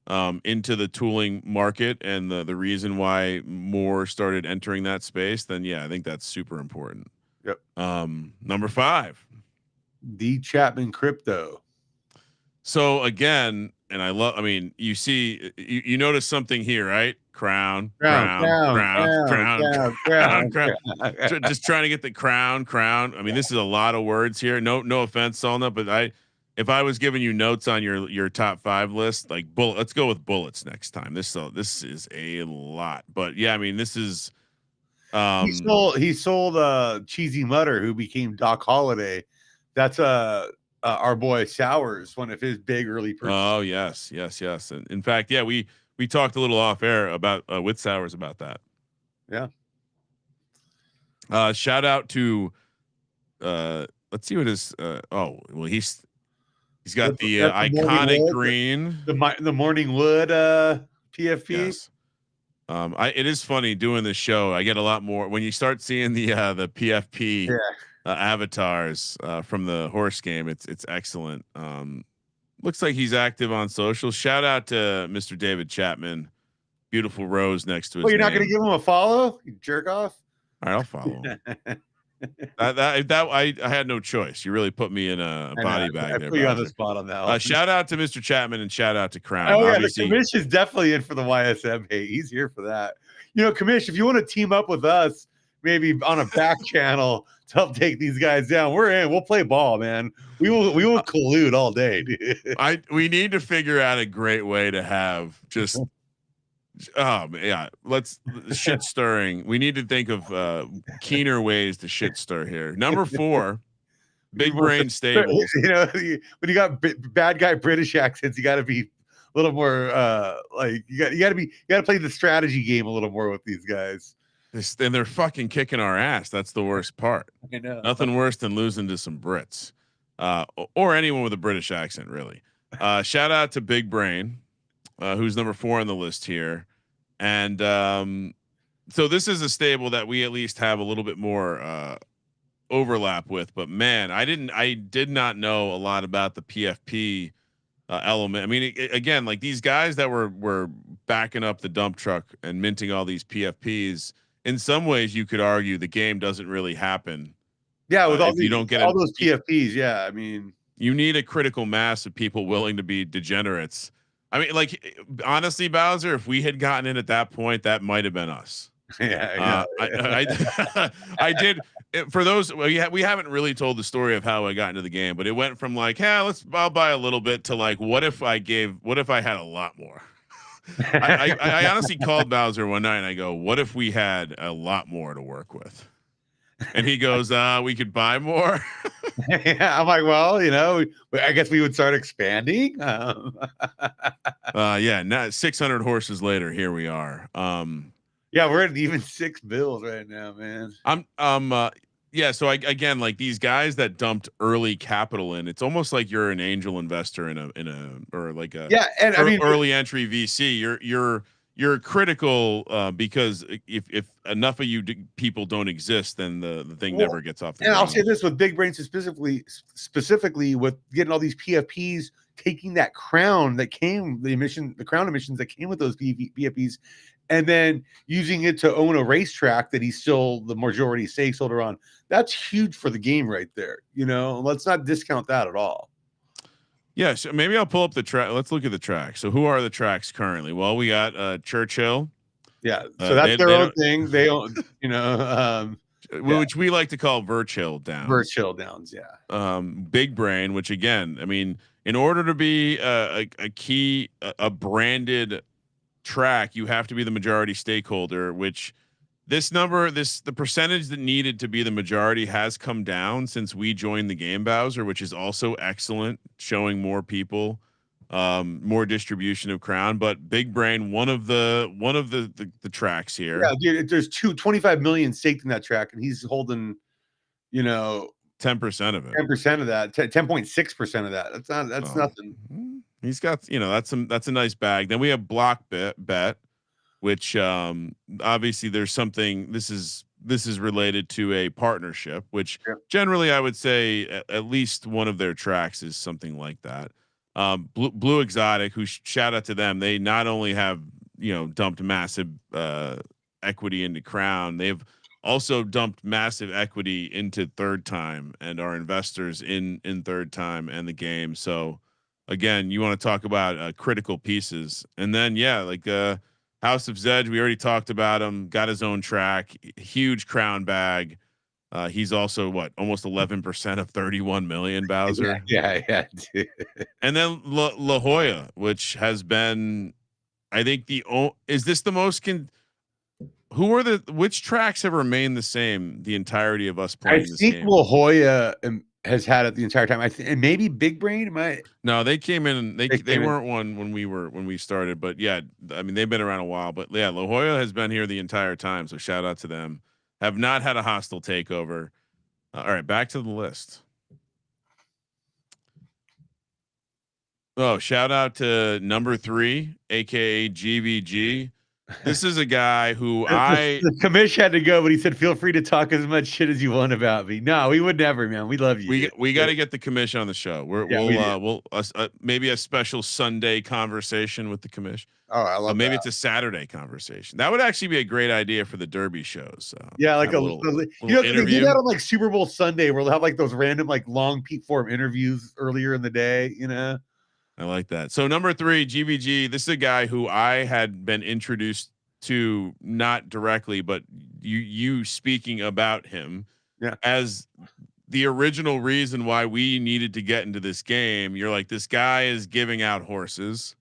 into the tooling market and the reason why more started entering that space, then yeah, I think that's super important. Yep. Number 5, the Chapman Crypto. So again, and I mean, you see, you notice something here, right? Crown. Just trying to get the crown. I mean, this is a lot of words here. No offense, Solna, but if I was giving you notes on your top 5 list, like let's go with bullets next time. This is a lot, but yeah, I mean, this is. He sold Cheesy Mutter, who became Doc Holliday. That's our boy Sowers, one of his big early purchases. Oh yes. And in fact, yeah, we talked a little off air about with Sowers about that. Yeah. Shout out to let's see what his he's got the iconic green, the Morning Wood PFP. Yes. It is funny doing this show. I get a lot more when you start seeing the PFP avatars from the horse game. It's excellent. Looks like he's active on social. Shout out to Mr. David Chapman. Beautiful rose next to his. Well, you're not going to give him a follow, you jerk off. All right, I'll follow him. I had no choice. You really put me in a body bag there. I put you on the spot on that one. Shout out to Mr. Chapman and shout out to Crown. Oh yeah, the Commish is definitely in for the YSM hate. He's here for that. You know, Commish, if you want to team up with us, maybe on a back channel to help take these guys down, we're in. We'll play ball, man. We will collude all day. We need to figure out a great way to have just. Let's shit stirring. We need to think of keener ways to shit stir here. Number 4, Big Brain Stables. You know, when you got bad guy British accents, you got to be a little more you got to play the strategy game a little more with these guys. And they're fucking kicking our ass. That's the worst part. I know. Nothing worse than losing to some Brits or anyone with a British accent, really. Shout out to Big Brain. Who's number 4 on the list here. And so this is a stable that we at least have a little bit more overlap with, but man, I did not know a lot about the PFP element. I mean, again, like these guys that were backing up the dump truck and minting all these PFPs, in some ways you could argue the game doesn't really happen. Yeah. With all you don't get all those PFPs. Yeah. I mean, You need a critical mass of people willing to be degenerates. I mean, like honestly, Bowser, if we had gotten in at that point, that might have been us. Yeah, I did. For those, we haven't really told the story of how I got into the game, but it went from like, yeah, I'll buy a little bit to like, what if I had a lot more? I honestly called Bowser one night and I go, what if we had a lot more to work with? And he goes, we could buy more. Yeah, I'm like, well, I guess we would start expanding. Yeah, now 600 horses later, here we are. Yeah, we're at even 6 bills right now, man. Yeah. So again, like these guys that dumped early capital in, it's almost like you're an angel investor or like a and I mean early entry VC. You're critical because if enough of you people don't exist, then the thing never gets off the ground. I'll say this with Big Brain specifically with getting all these PFPs, taking that crown that came, the crown emissions that came with those PFPs, and then using it to own a racetrack that he's still the majority stakeholder on. That's huge for the game right there. Let's not discount that at all. Yeah, so maybe I'll pull up the track. Let's look at the tracks. So who are the tracks currently? Well, we got Churchill. Yeah, so that's their own thing. They own, which we like to call Virchill Downs. Virchill Downs, yeah. Big Brain, which again, I mean, in order to be a branded track, you have to be the majority stakeholder, which the percentage that needed to be the majority has come down since we joined the game, Bowser, which is also excellent, showing more people, more distribution of crown. But Big Brain, one of the tracks here. Yeah, dude, there's 25 million staked in that track, and he's holding, 10% of it. 10% of that, 10.6% of that. That's nothing. He's got, that's a nice bag. Then we have Block Bet, which obviously there's something. This is related to a partnership, which generally I would say at least one of their tracks is something like that. Blue Exotic, who shout out to them. They not only have dumped massive equity into Crown, they've also dumped massive equity into Third Time and are investors in Third Time and the game. So again, you want to talk about critical pieces, and then House of Zedge, we already talked about him. Got his own track, huge crown bag. He's also almost 11% of 31 million, Bowser. Yeah. And then La Jolla, which has been, I think is this the most which tracks have remained the same the entirety of us playing this game? I think La Jolla has had it the entire time. And maybe Big Brain. No, they came in. They weren't one when we started, but yeah, I mean they've been around a while. But yeah, La Jolla has been here the entire time. So shout out to them. Have not had a hostile takeover. All right, back to the list. Oh, shout out to number 3, aka GVG. This is a guy who the commish had to go, but he said, "Feel free to talk as much shit as you want about me." No, we would never, man. We love you. We got to get the commish on the show. We'll maybe a special Sunday conversation with the commish. Oh, I love. Maybe it's a Saturday conversation. That would actually be a great idea for the Derby shows. Yeah, like little they do that on like Super Bowl Sunday, where they'll have like those random like long peak form interviews earlier in the day. I like that. So number 3, GVG. This is a guy who I had been introduced to, not directly, but you speaking about him as the original reason why we needed to get into this game. You're like, this guy is giving out horses.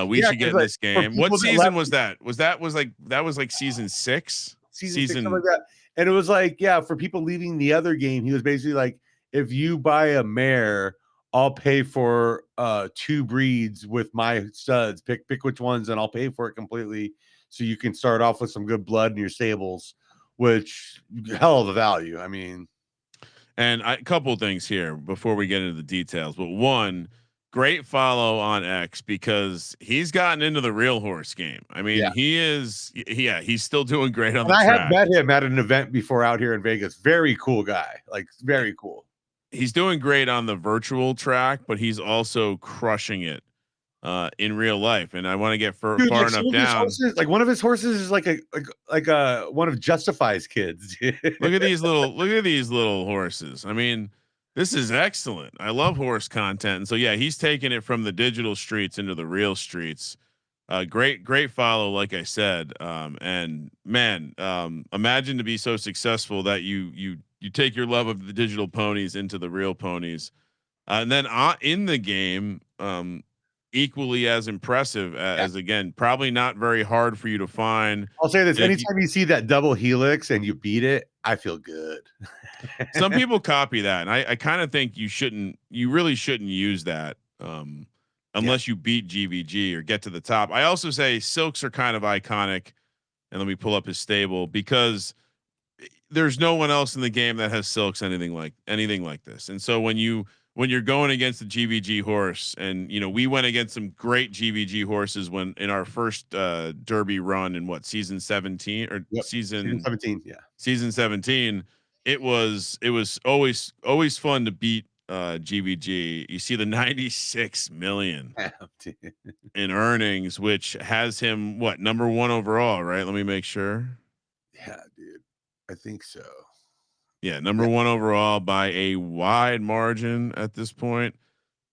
We should get in this game. What season was that? Was like season 6? Season 6, something like that. And it was like, for people leaving the other game, he was basically like, if you buy a mare, I'll pay for 2 breeds with my studs. Pick which ones, and I'll pay for it completely. So you can start off with some good blood in your stables, which hell of a value. I mean, and a couple of things here before we get into the details. But one, great follow on X, because he's gotten into the real horse game. I mean, he's still doing great on the track. I have met him at an event before out here in Vegas. Very cool guy. Like, very cool. He's doing great on the virtual track, but he's also crushing it in real life. And I want to get far enough down. Horses, like one of his horses is like one of Justify's kids. Look at these little horses. I mean, This is excellent. I love horse content. And so yeah, he's taking it from the digital streets into the real streets. Great follow, like I said. And man, imagine to be so successful that you take your love of the digital ponies into the real ponies, and then in the game, equally as impressive as again, probably not very hard for you to find. I'll say this: anytime you see that double helix and you beat it, I feel good. Some people copy that, and I kind of think you really shouldn't use that. Unless you beat GVG or get to the top. I also say silks are kind of iconic. And let me pull up his stable, because there's no one else in the game that has silks anything like this. And so when you're going against the GVG horse, and we went against some great GVG horses when in our first Derby run in season 17 or season 17. Yeah. Season 17. It was always fun to beat GVG. You see the 96 million in earnings, which has him number 1 overall, right? Let me make sure. Yeah, dude. I think so. Yeah, number 1 overall by a wide margin at this point.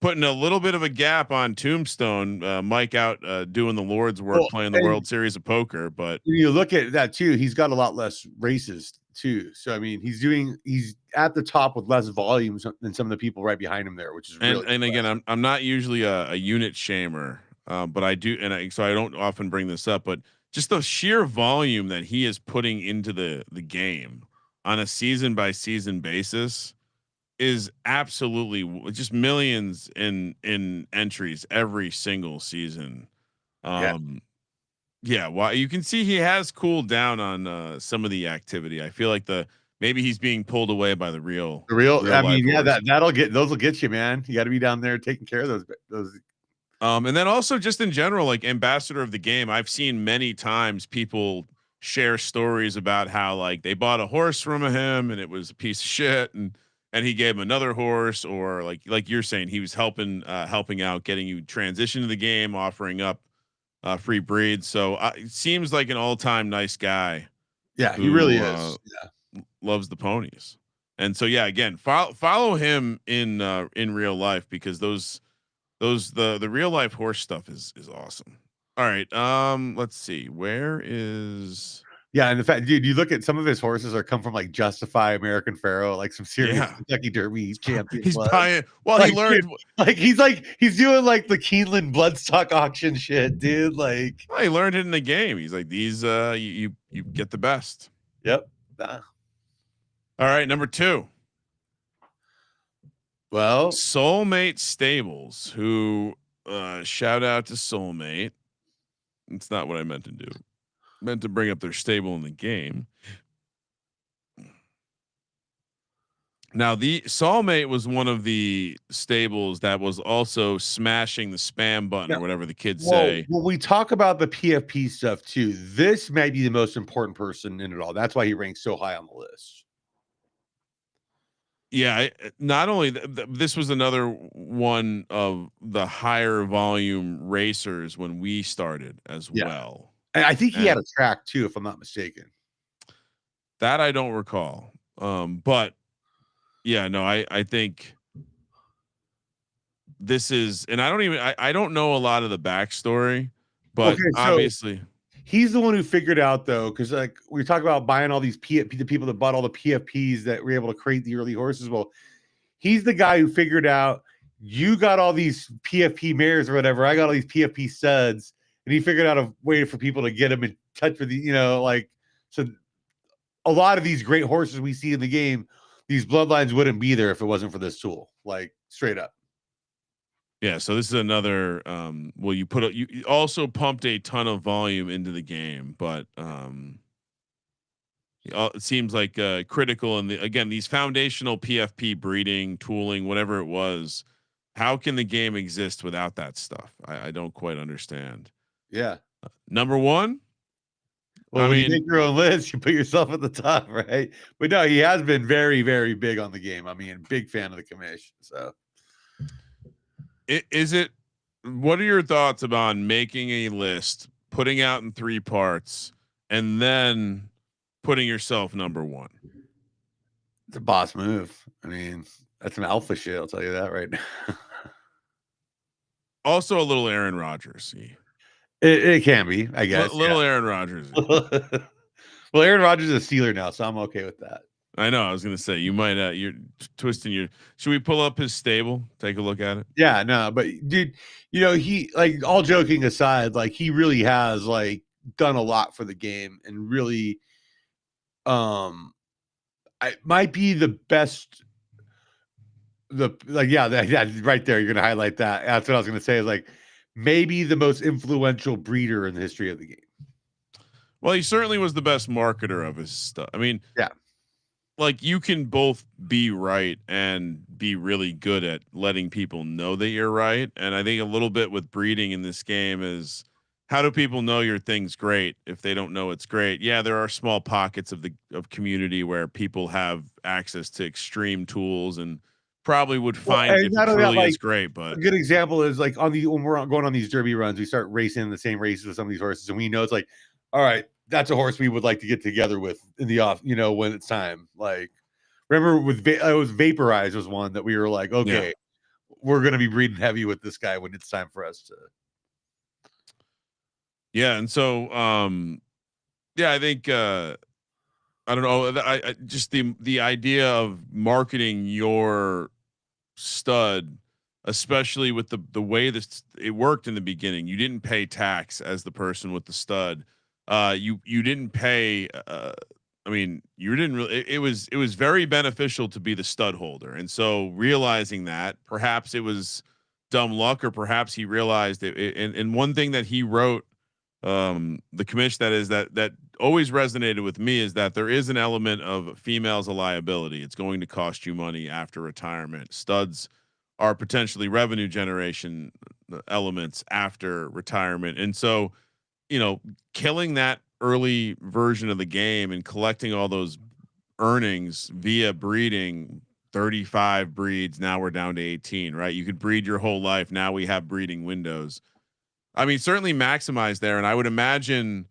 Putting a little bit of a gap on Tombstone. Mike out doing the Lord's work, playing the World Series of Poker. But you look at that too, he's got a lot less races too. So I mean, he's at the top with less volumes than some of the people right behind him there, which is really and again, I'm not usually a unit shamer, but I do, so I don't often bring this up, but just the sheer volume that he is putting into the game on a season by season basis is absolutely just millions in entries every single season. Yeah, well, you can see he has cooled down on some of the activity. I feel like maybe he's being pulled away by the real. I mean, yeah, those will get you, man. You got to be down there taking care of those. And then also just in general, like ambassador of the game, I've seen many times people share stories about how like they bought a horse from him and it was a piece of shit, and he gave him another horse, or like you're saying, he was helping out, getting you transition to the game, offering up free breeds. So it seems like an all-time nice guy. Yeah, he really is. Loves the ponies. And so yeah, again, follow him in real life, because the real life horse stuff is awesome. All right, let's see, where is. Yeah, and the fact, dude, you look at some of his horses come from like Justify, American Pharaoh, like some serious Kentucky Derby champion. He's buying. Well, he learned. Dude, he's doing like the Keeneland bloodstock auction shit, dude. Like, well, he learned it in the game. He's like, these, you get the best. Yep. All right, number 2. Well, Soulmate Stables, who shout out to Soulmate. It's not what I meant to do. Meant to bring up their stable in the game. Now, the Soulmate was one of the stables that was also smashing the spam button, or whatever the kids say. When we talk about the PFP stuff too, this may be the most important person in it all. That's why he ranks so high on the list. Yeah, not only this was another one of the higher volume racers when we started as well. And I think he had a track too, if I'm not mistaken. That I don't recall. But yeah, no, I think this is, and I don't know a lot of the backstory, but obviously he's the one who figured out, though, because like we talk about buying all these the people that bought all the PFPs that were able to create the early horses. Well, he's the guy who figured out, you got all these PFP mares or whatever, I got all these PFP studs, and he figured out a way for people to get them in touch with so a lot of these great horses we see in the game, these bloodlines wouldn't be there if it wasn't for this tool, like straight up. Yeah, so this is another. Well, you also pumped a ton of volume into the game, but it seems like critical. And again, these foundational PFP breeding, tooling, whatever it was, how can the game exist without that stuff? I don't quite understand. Yeah. Number 1. Well, when you make your own list, you put yourself at the top, right? But no, he has been very, very big on the game. I mean, big fan of the commission. So, what are your thoughts about making a list, putting out in 3 parts, and then putting yourself number 1? It's a boss move. I mean, That's some alpha shit. I'll tell you that right now. Also, a little Aaron Rodgers. It can be, I guess. Little Aaron Rodgers. Well, Aaron Rodgers is a Steeler now, so I'm okay with that. I know. I was gonna say you might. You're twisting your. Should we pull up his stable? Take a look at it. Yeah, no, but dude, he, like, all joking aside, like, he really has, like, done a lot for the game and really, it might be the best. That right there. You're gonna highlight that. That's what I was gonna say. Is like maybe the most influential breeder in the history of the game. Well, he certainly was the best marketer of his stuff. I mean, yeah, like you can both be right and be really good at letting people know that you're right. And I think a little bit with breeding in this game is how do people know your thing's great if they don't know it's great? Yeah, there are small pockets of community where people have access to extreme tools and probably would find if it truly is great. But a good example is like when we're going on these derby runs, we start racing in the same races with some of these horses, and we know it's like, all right, that's a horse we would like to get together with in the off, when it's time. Like, remember with it was Vaporize was one that we were like, okay, we're going to be breeding heavy with this guy when it's time for us to. Yeah, and so I think I don't know. I just the idea of marketing your stud, especially with the way this it worked in the beginning. You didn't pay tax as the person with the stud. You didn't pay. I mean, you didn't really. It was very beneficial to be the stud holder, and so realizing that perhaps it was dumb luck, or perhaps he realized it. And one thing that he wrote, the commission that always resonated with me is that there is an element of females a liability. It's going to cost you money after retirement. Studs are potentially revenue generation elements after retirement. And so, killing that early version of the game and collecting all those earnings via breeding 35 breeds. Now we're down to 18, right? You could breed your whole life. Now we have breeding windows. I mean, certainly maximize there. And I would imagine,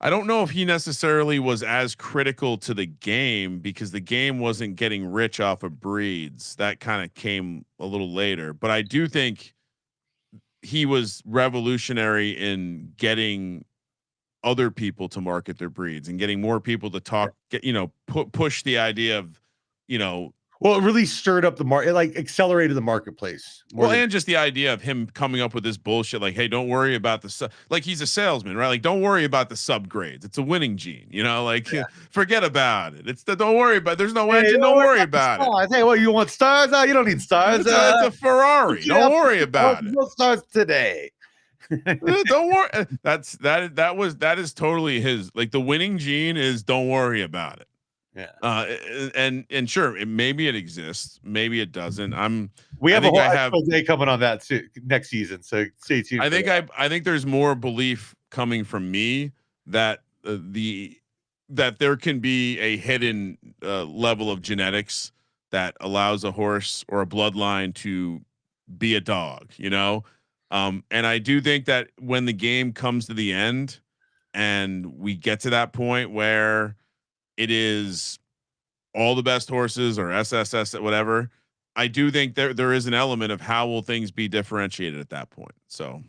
I don't know if he necessarily was as critical to the game because the game wasn't getting rich off of breeds. That kind of came a little later, but I do think he was revolutionary in getting other people to market their breeds and getting more people to talk, push the idea of, well, it really stirred up the market. It like accelerated the marketplace. And just the idea of him coming up with this bullshit, like, hey, don't worry about the like he's a salesman, right? Like, don't worry about the subgrades. It's a winning gene, forget about it. Don't worry about. There's no engine. Don't worry about it. Hey, you want stars? You don't need stars. It's a Ferrari. Don't worry about it. No stars today. Don't worry. That is totally his. Like the winning gene is don't worry about it. Yeah. And sure, maybe it exists, maybe it doesn't. We have a whole day coming on that next season, so stay tuned. I think there's more belief coming from me that that there can be a hidden level of genetics that allows a horse or a bloodline to be a dog, and I do think that when the game comes to the end and we get to that point where it is all the best horses or SSS, whatever, I do think there is an element of how will things be differentiated at that point. So,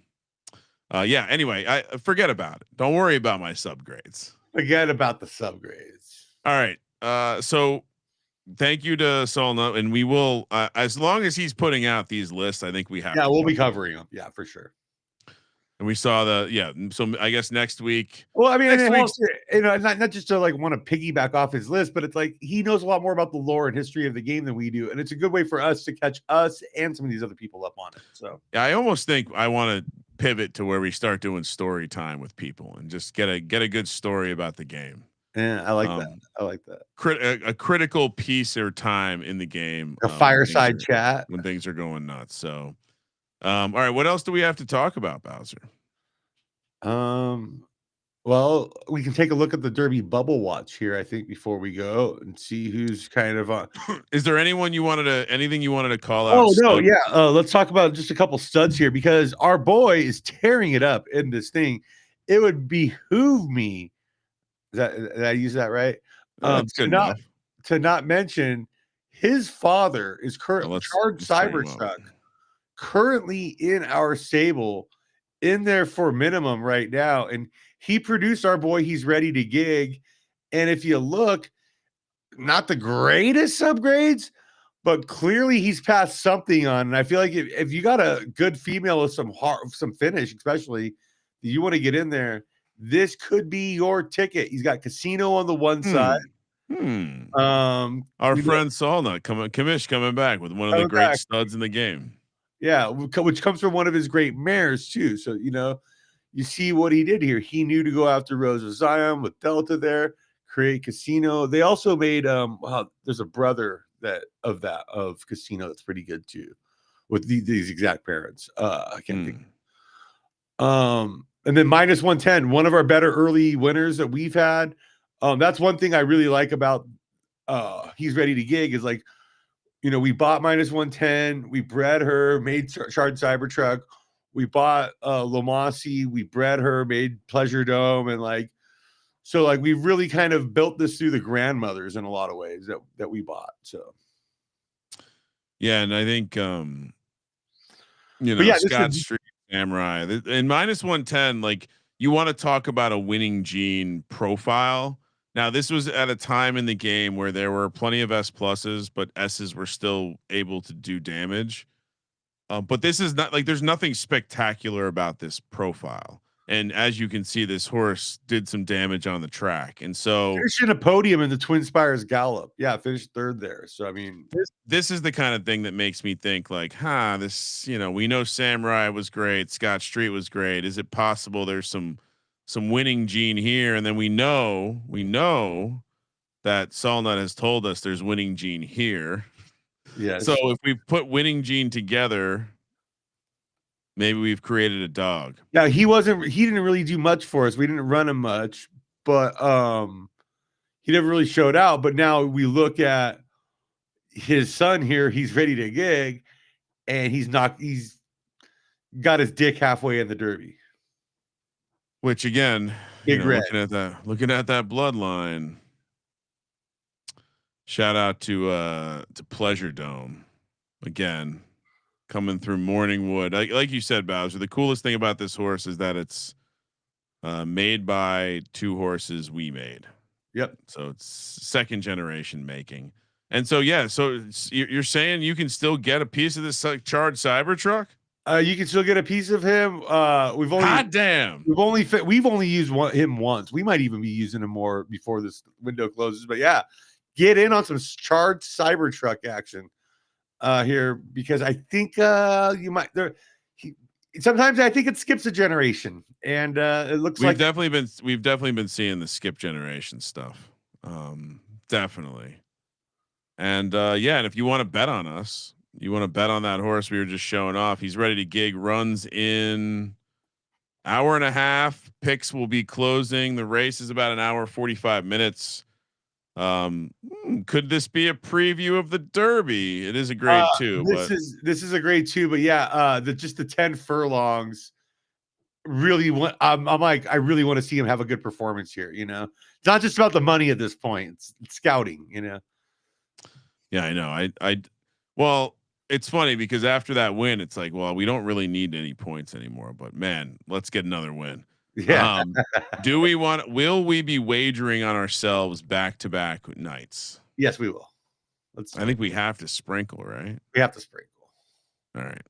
anyway, I forget about it. Don't worry about my subgrades. Forget about the subgrades. All right. So thank you to Solna, and we will, as long as he's putting out these lists, I think we have. Yeah, we'll be covering them. Yeah, for sure. And we saw so I guess next week. Well, I mean, not just to like want to piggyback off his list, but it's like he knows a lot more about the lore and history of the game than we do, and it's a good way for us to catch us and some of these other people up on it. So yeah, I almost think I want to pivot to where we start doing story time with people and just get a good story about the game. Yeah, I like that. I like that. A critical piece or time in the game. A fireside chat when things are going nuts. So. All right. What else do we have to talk about, Bowser? Well, we can take a look at the Derby bubble watch here, I think, before we go and see who's kind of on. Is there anything you wanted to call out? Oh, no. Yeah. Let's talk about just a couple studs here because our boy is tearing it up in this thing. It would behoove me. Did I use that right? That's good enough. To not mention His father is currently Charged Cybertruck, currently in our stable, in there for minimum right now, and he produced our boy. He's ready to gig, and if you look, not the greatest upgrades, but clearly he's passed something on. And I feel like if you got a good female with some finish, especially you want to get in there, this could be your ticket. He's got casino on the one side. Our friend Solnut Kamish coming back with one of the great studs in the game. Yeah, which comes from one of his great mares too. So you see what he did here. He knew to go after Rose of Zion with Delta there, create casino. They also made there's a brother of casino that's pretty good too, with these exact parents. I can't think. And then -110, one of our better early winners that we've had. That's one thing I really like about He's Ready to Gig is like, we bought -110, we bred her, made Charged Cybertruck, we bought Lamasi, we bred her, made Pleasure Dome, and so we really kind of built this through the grandmothers in a lot of ways that we bought. So yeah, and I think Scott Street Samurai and -110, you want to talk about a winning gene profile. Now, this was at a time in the game where there were plenty of S pluses, but S's were still able to do damage. But this is not there's nothing spectacular about this profile. And as you can see, this horse did some damage on the track. And so finishing a podium in the Twin Spires Gallop. Yeah, finished third there. So, I mean, this is the kind of thing that makes me think this, we know Samurai was great. Scott Street was great. Is it possible there's some winning gene here? And then we know that Solnut has told us there's winning gene here. Yes. So if we put winning gene together, maybe we've created a dog. Yeah, he didn't really do much for us. We didn't run him much, but he never really showed out. But now we look at his son here, He's Ready to Gig, and he's got his dick halfway in the Derby. Which again, looking at that bloodline. Shout out to Pleasure Dome again, coming through Morningwood. Like you said, Bowser, the coolest thing about this horse is that it's made by two horses we made. Yep. So it's second generation making. And so, yeah, so you're saying you can still get a piece of this Charged Cybertruck? You can still get a piece of him. We've only used him once. We might even be using him more before this window closes. But yeah, get in on some Charged Cybertruck action here, because I think you might sometimes I think it skips a generation, and it looks we've definitely been seeing the skip generation stuff. Definitely. And and if you want to bet on us, you want to bet on that horse we were just showing off, He's Ready to Gig runs in hour and a half. Picks will be closing. The race is about an hour 45 minutes. Could this be a preview of the Derby? It is a grade 2. This is a grade 2, but yeah, just the 10 furlongs. Really want. I'm like, I really want to see him have a good performance here. It's not just about the money at this point. It's scouting. Yeah, I know. Well, it's funny because after that win, it's like, well, we don't really need any points anymore. But man, let's get another win. Yeah. Will we be wagering on ourselves back-to-back nights? Yes, we will. I think we have to sprinkle, right? We have to sprinkle. All right.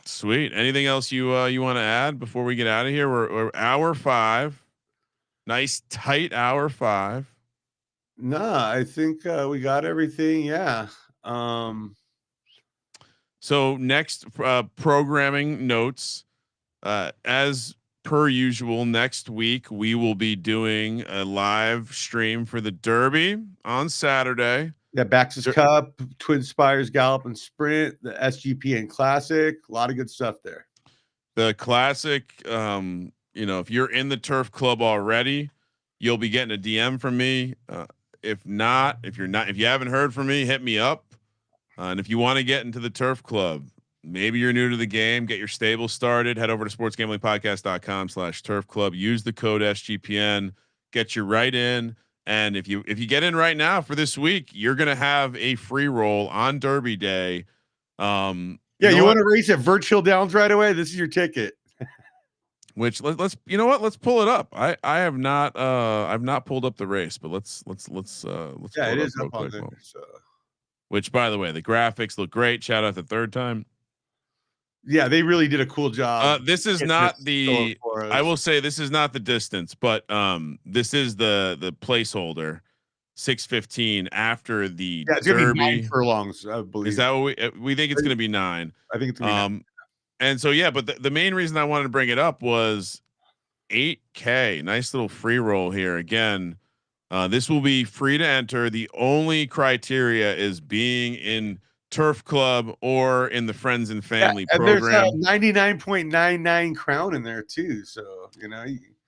Sweet. Anything else you want to add before we get out of here? We're hour 5. Nice tight hour 5. No, I think we got everything. Yeah. So next programming notes, as per usual, next week we will be doing a live stream for the Derby on Saturday. Yeah, Baxter's Cup, Twin Spires Gallop and Sprint, the SGPN Classic, a lot of good stuff there. The Classic, if you're in the Turf Club already, you'll be getting a DM from me. If you haven't heard from me, hit me up. And if you want to get into the Turf Club, maybe you're new to the game, get your stable started, head over to sportsgamblingpodcast.com/turf club, use the code SGPN, get you right in. And if you get in right now for this week, you're gonna have a free roll on Derby Day. You want to race at Virtual Downs right away? This is your ticket. Which let's you know what? Let's pull it up. I have not I've not pulled up the race, but let's yeah, pull it up is real up on quick. there. So. Which, by the way, the graphics look great. Shout out the third time. Yeah, they really did a cool job. This is not the. I will say this is not the distance, but this is the placeholder. 6:15 after the it's Derby. gonna be 9 furlongs, I believe. Is that what we think it's going to be 9? I think it's gonna be 9. And so yeah, but the main reason I wanted to bring it up was 8K. Nice little free roll here again. This will be free to enter. The only criteria is being in Turf Club or in the Friends and Family program. There's a 99.99 crown in there too. So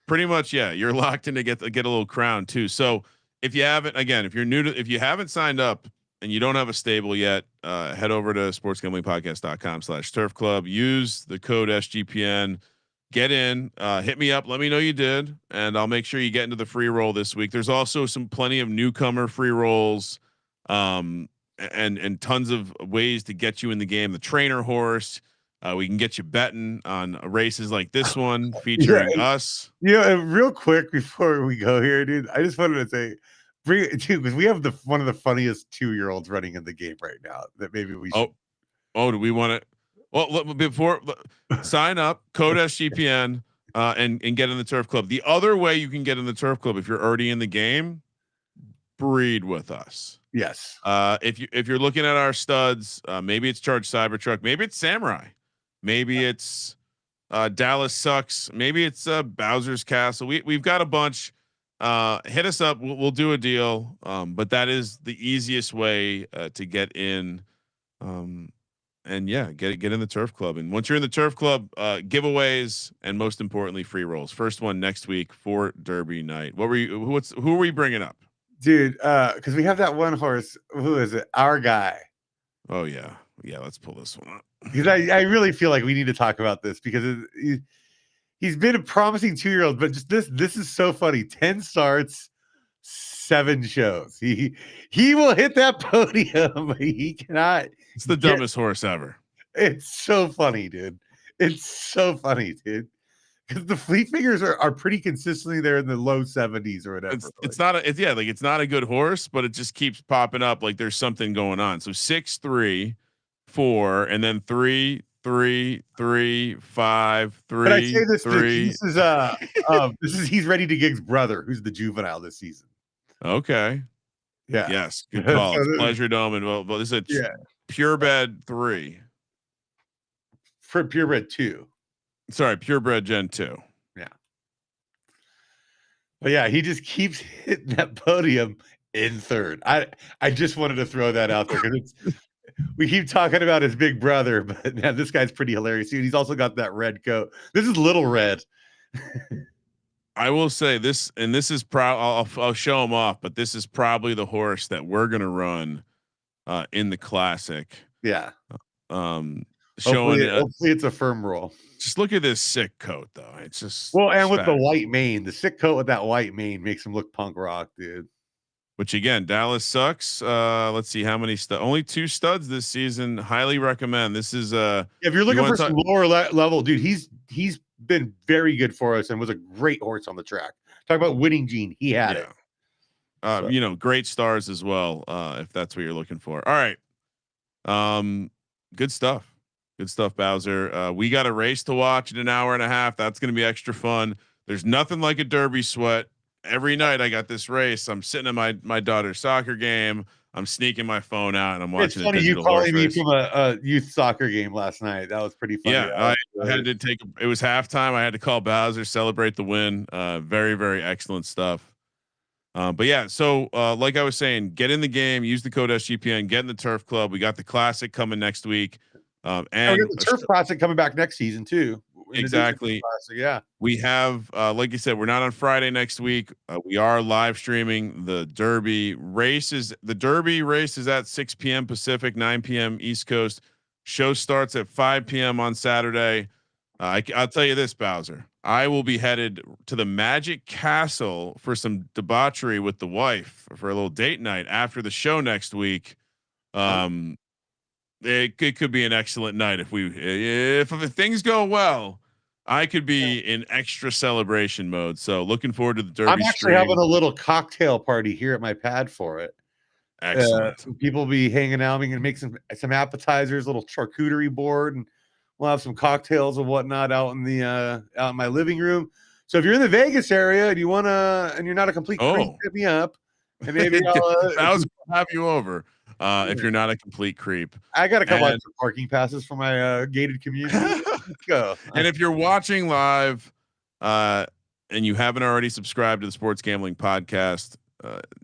pretty much, yeah, you're locked in to get a little crown too. So if you haven't, again, if you haven't signed up and you don't have a stable yet, head over to sportsgamblingpodcast.com/turf club. Use the code SGPN. Get in, hit me up. Let me know you did, and I'll make sure you get into the free roll this week. There's also plenty of newcomer free rolls, and tons of ways to get you in the game. The trainer horse, we can get you betting on races like this one featuring us. Real quick before we go here, dude, I just wanted to say, because we have one of the funniest 2-year-olds running in the game right now. That maybe we should. Do we want to? Well, before sign up, code SGPN, and get in the Turf Club. The other way you can get in the Turf Club, if you're already in the game, breed with us. Yes. If you're looking at our studs, maybe it's Charge Cybertruck, maybe it's Samurai, maybe it's Dallas Sucks, maybe it's Bowser's Castle. We've got a bunch. Hit us up. We'll do a deal. But that is the easiest way to get in. And yeah, get in the Turf Club. And once you're in the Turf Club, giveaways and most importantly, free rolls. First one next week for Derby night. Who are we bringing up, dude? Because we have that one horse. Who is it? Our guy. Oh yeah. Let's pull this one up. Because I really feel like we need to talk about this because he's been a promising 2-year-old, but just this is so funny. 10 starts, 7 shows. He will hit that podium. He cannot. It's the dumbest horse ever. It's so funny, dude. It's so funny, dude. Because the fleet figures are pretty consistently there in the low 70s or whatever. It's not a good horse, but it just keeps popping up like there's something going on. So 6, 3, 4, and then 3, 3, 3, 5, 3. But I say this, 3. This is he's Ready to Gig's brother, who's the juvenile this season. Okay. Yeah. Yes. Good call. It's Pleasure Dome, and well, this is a Purebred 3. For Purebred 2. Sorry, Purebred Gen 2. Yeah. But yeah, he just keeps hitting that podium in third. I just wanted to throw that out there because we keep talking about his big brother, but man, this guy's pretty hilarious. He's also got that red coat. This is Little Red. I will say this, and this is I'll show him off, but this is probably the horse that we're gonna run in the classic. Yeah. Showing hopefully it's a firm roll. Just look at this sick coat though. It's just and with the white mane, the sick coat with that white mane makes him look punk rock, dude. Which again, Dallas Sucks. Let's see how many only 2 studs this season. Highly recommend. This is if you're looking for some lower level, dude, he's been very good for us and was a great horse on the track. Talk about winning gene. He had it. Great stars as well. If that's what you're looking for. All right. Good stuff. Good stuff, Bowser. We got a race to watch in an hour and a half. That's going to be extra fun. There's nothing like a Derby sweat. Every night I got this race. I'm sitting at my daughter's soccer game. I'm sneaking my phone out and I'm watching. It's funny you calling me from a youth soccer game last night. That was pretty funny. Yeah, I had to take. It was halftime. I had to call Bowser, celebrate the win. Very, very excellent stuff. But yeah, so like I was saying, get in the game. Use the code SGPN. Get in the Turf Club. We got the Classic coming next week, and we got the Turf Classic coming back next season too. Exactly. Classic, yeah. We have, like you said, we're not on Friday next week. We are live streaming the Derby races. The Derby race is at 6 p.m. Pacific, 9 p.m. East Coast. Show starts at 5 p.m. on Saturday. I'll tell you this, Bowser. I will be headed to the Magic Castle for some debauchery with the wife for a little date night after the show next week. It could be an excellent night if things go well. I could be in extra celebration mode. So looking forward to the Derby. I'm actually having a little cocktail party here at my pad for it. Excellent. People will be hanging out. We can make some appetizers, little charcuterie board, and we'll have some cocktails and whatnot out in my living room. So if you're in the Vegas area and you're not a complete creep, hit me up, and maybe I'll have you over. If you're not a complete creep, I got a couple of parking passes for my gated community. Let's go. And if you're watching live, and you haven't already subscribed to the Sports Gambling Podcast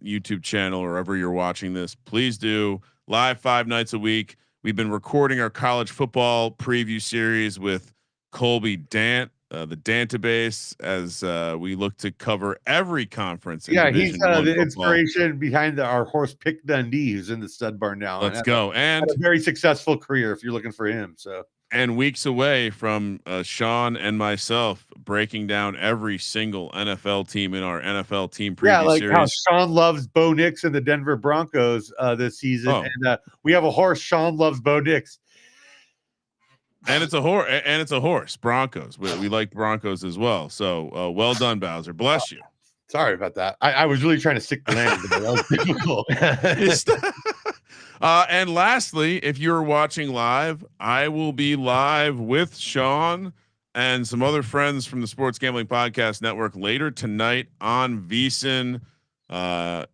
YouTube channel or wherever you're watching this, please do. Live 5 nights a week. We've been recording our college football preview series with Colby Dant, the Dantabase, as we look to cover every conference. Yeah, he's the inspiration behind our horse Pick Dundee, who's in the stud barn now. Let's go. And had a very successful career if you're looking for him. So. And weeks away from Sean and myself breaking down every single NFL team in our NFL team preview series. How Sean loves Bo Nix and the Denver Broncos this season, and we have a horse. Sean loves Bo Nix, and it's a horse. And it's a horse. Broncos. We like Broncos as well. So well done, Bowser. Bless you. Sorry about that. I was really trying to stick the land. That was difficult. And lastly, if you're watching live, I will be live with Sean and some other friends from the Sports Gambling Podcast Network later tonight on VSiN, 8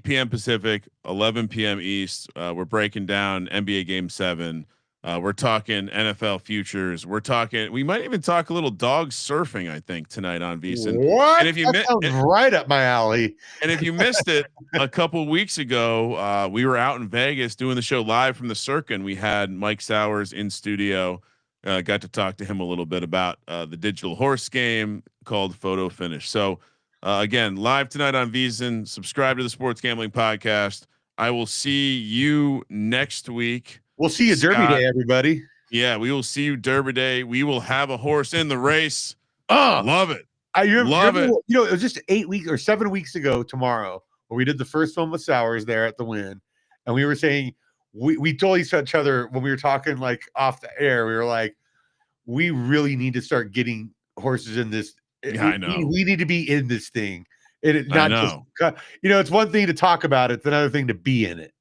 p.m. Pacific, 11 p.m. East. We're breaking down NBA Game 7. We're talking NFL futures. We might even talk a little dog surfing, I think, tonight on VSiN. What? And if you sounds right up my alley. And if you missed it a couple weeks ago, we were out in Vegas doing the show live from the Circa, and we had Mike Sowers in studio. Got to talk to him a little bit about the digital horse game called Photo Finish. So again, live tonight on VSiN. Subscribe to the Sports Gambling Podcast. I will see you next week. We'll see you Derby Day, everybody. Yeah, we will see you Derby Day. We will have a horse in the race. Love it. Love it. You know, it was just 8 weeks or 7 weeks ago tomorrow where we did the first one with Sowers there at the Wynn. And we were saying, we told each other when we were talking like off the air, we were like, we really need to start getting horses in this. Yeah, I know. We need to be in this thing. It not just, it's one thing to talk about it. It's another thing to be in it,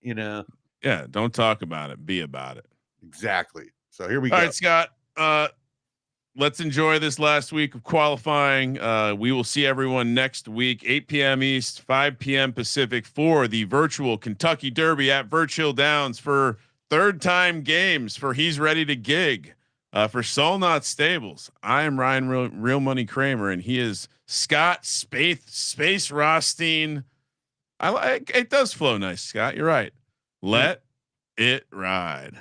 Yeah, don't talk about it. Be about it. Exactly. So here we go. All right, Scott. Let's enjoy this last week of qualifying. We will see everyone next week, 8 p.m. East, 5 p.m. Pacific, for the virtual Kentucky Derby at Birch Downs for third-time games for He's Ready to Gig for Solnot Stables. I am Ryan Real Money Kramer, and he is Scott Space Rothstein. It does flow nice, Scott. You're right. Let it ride.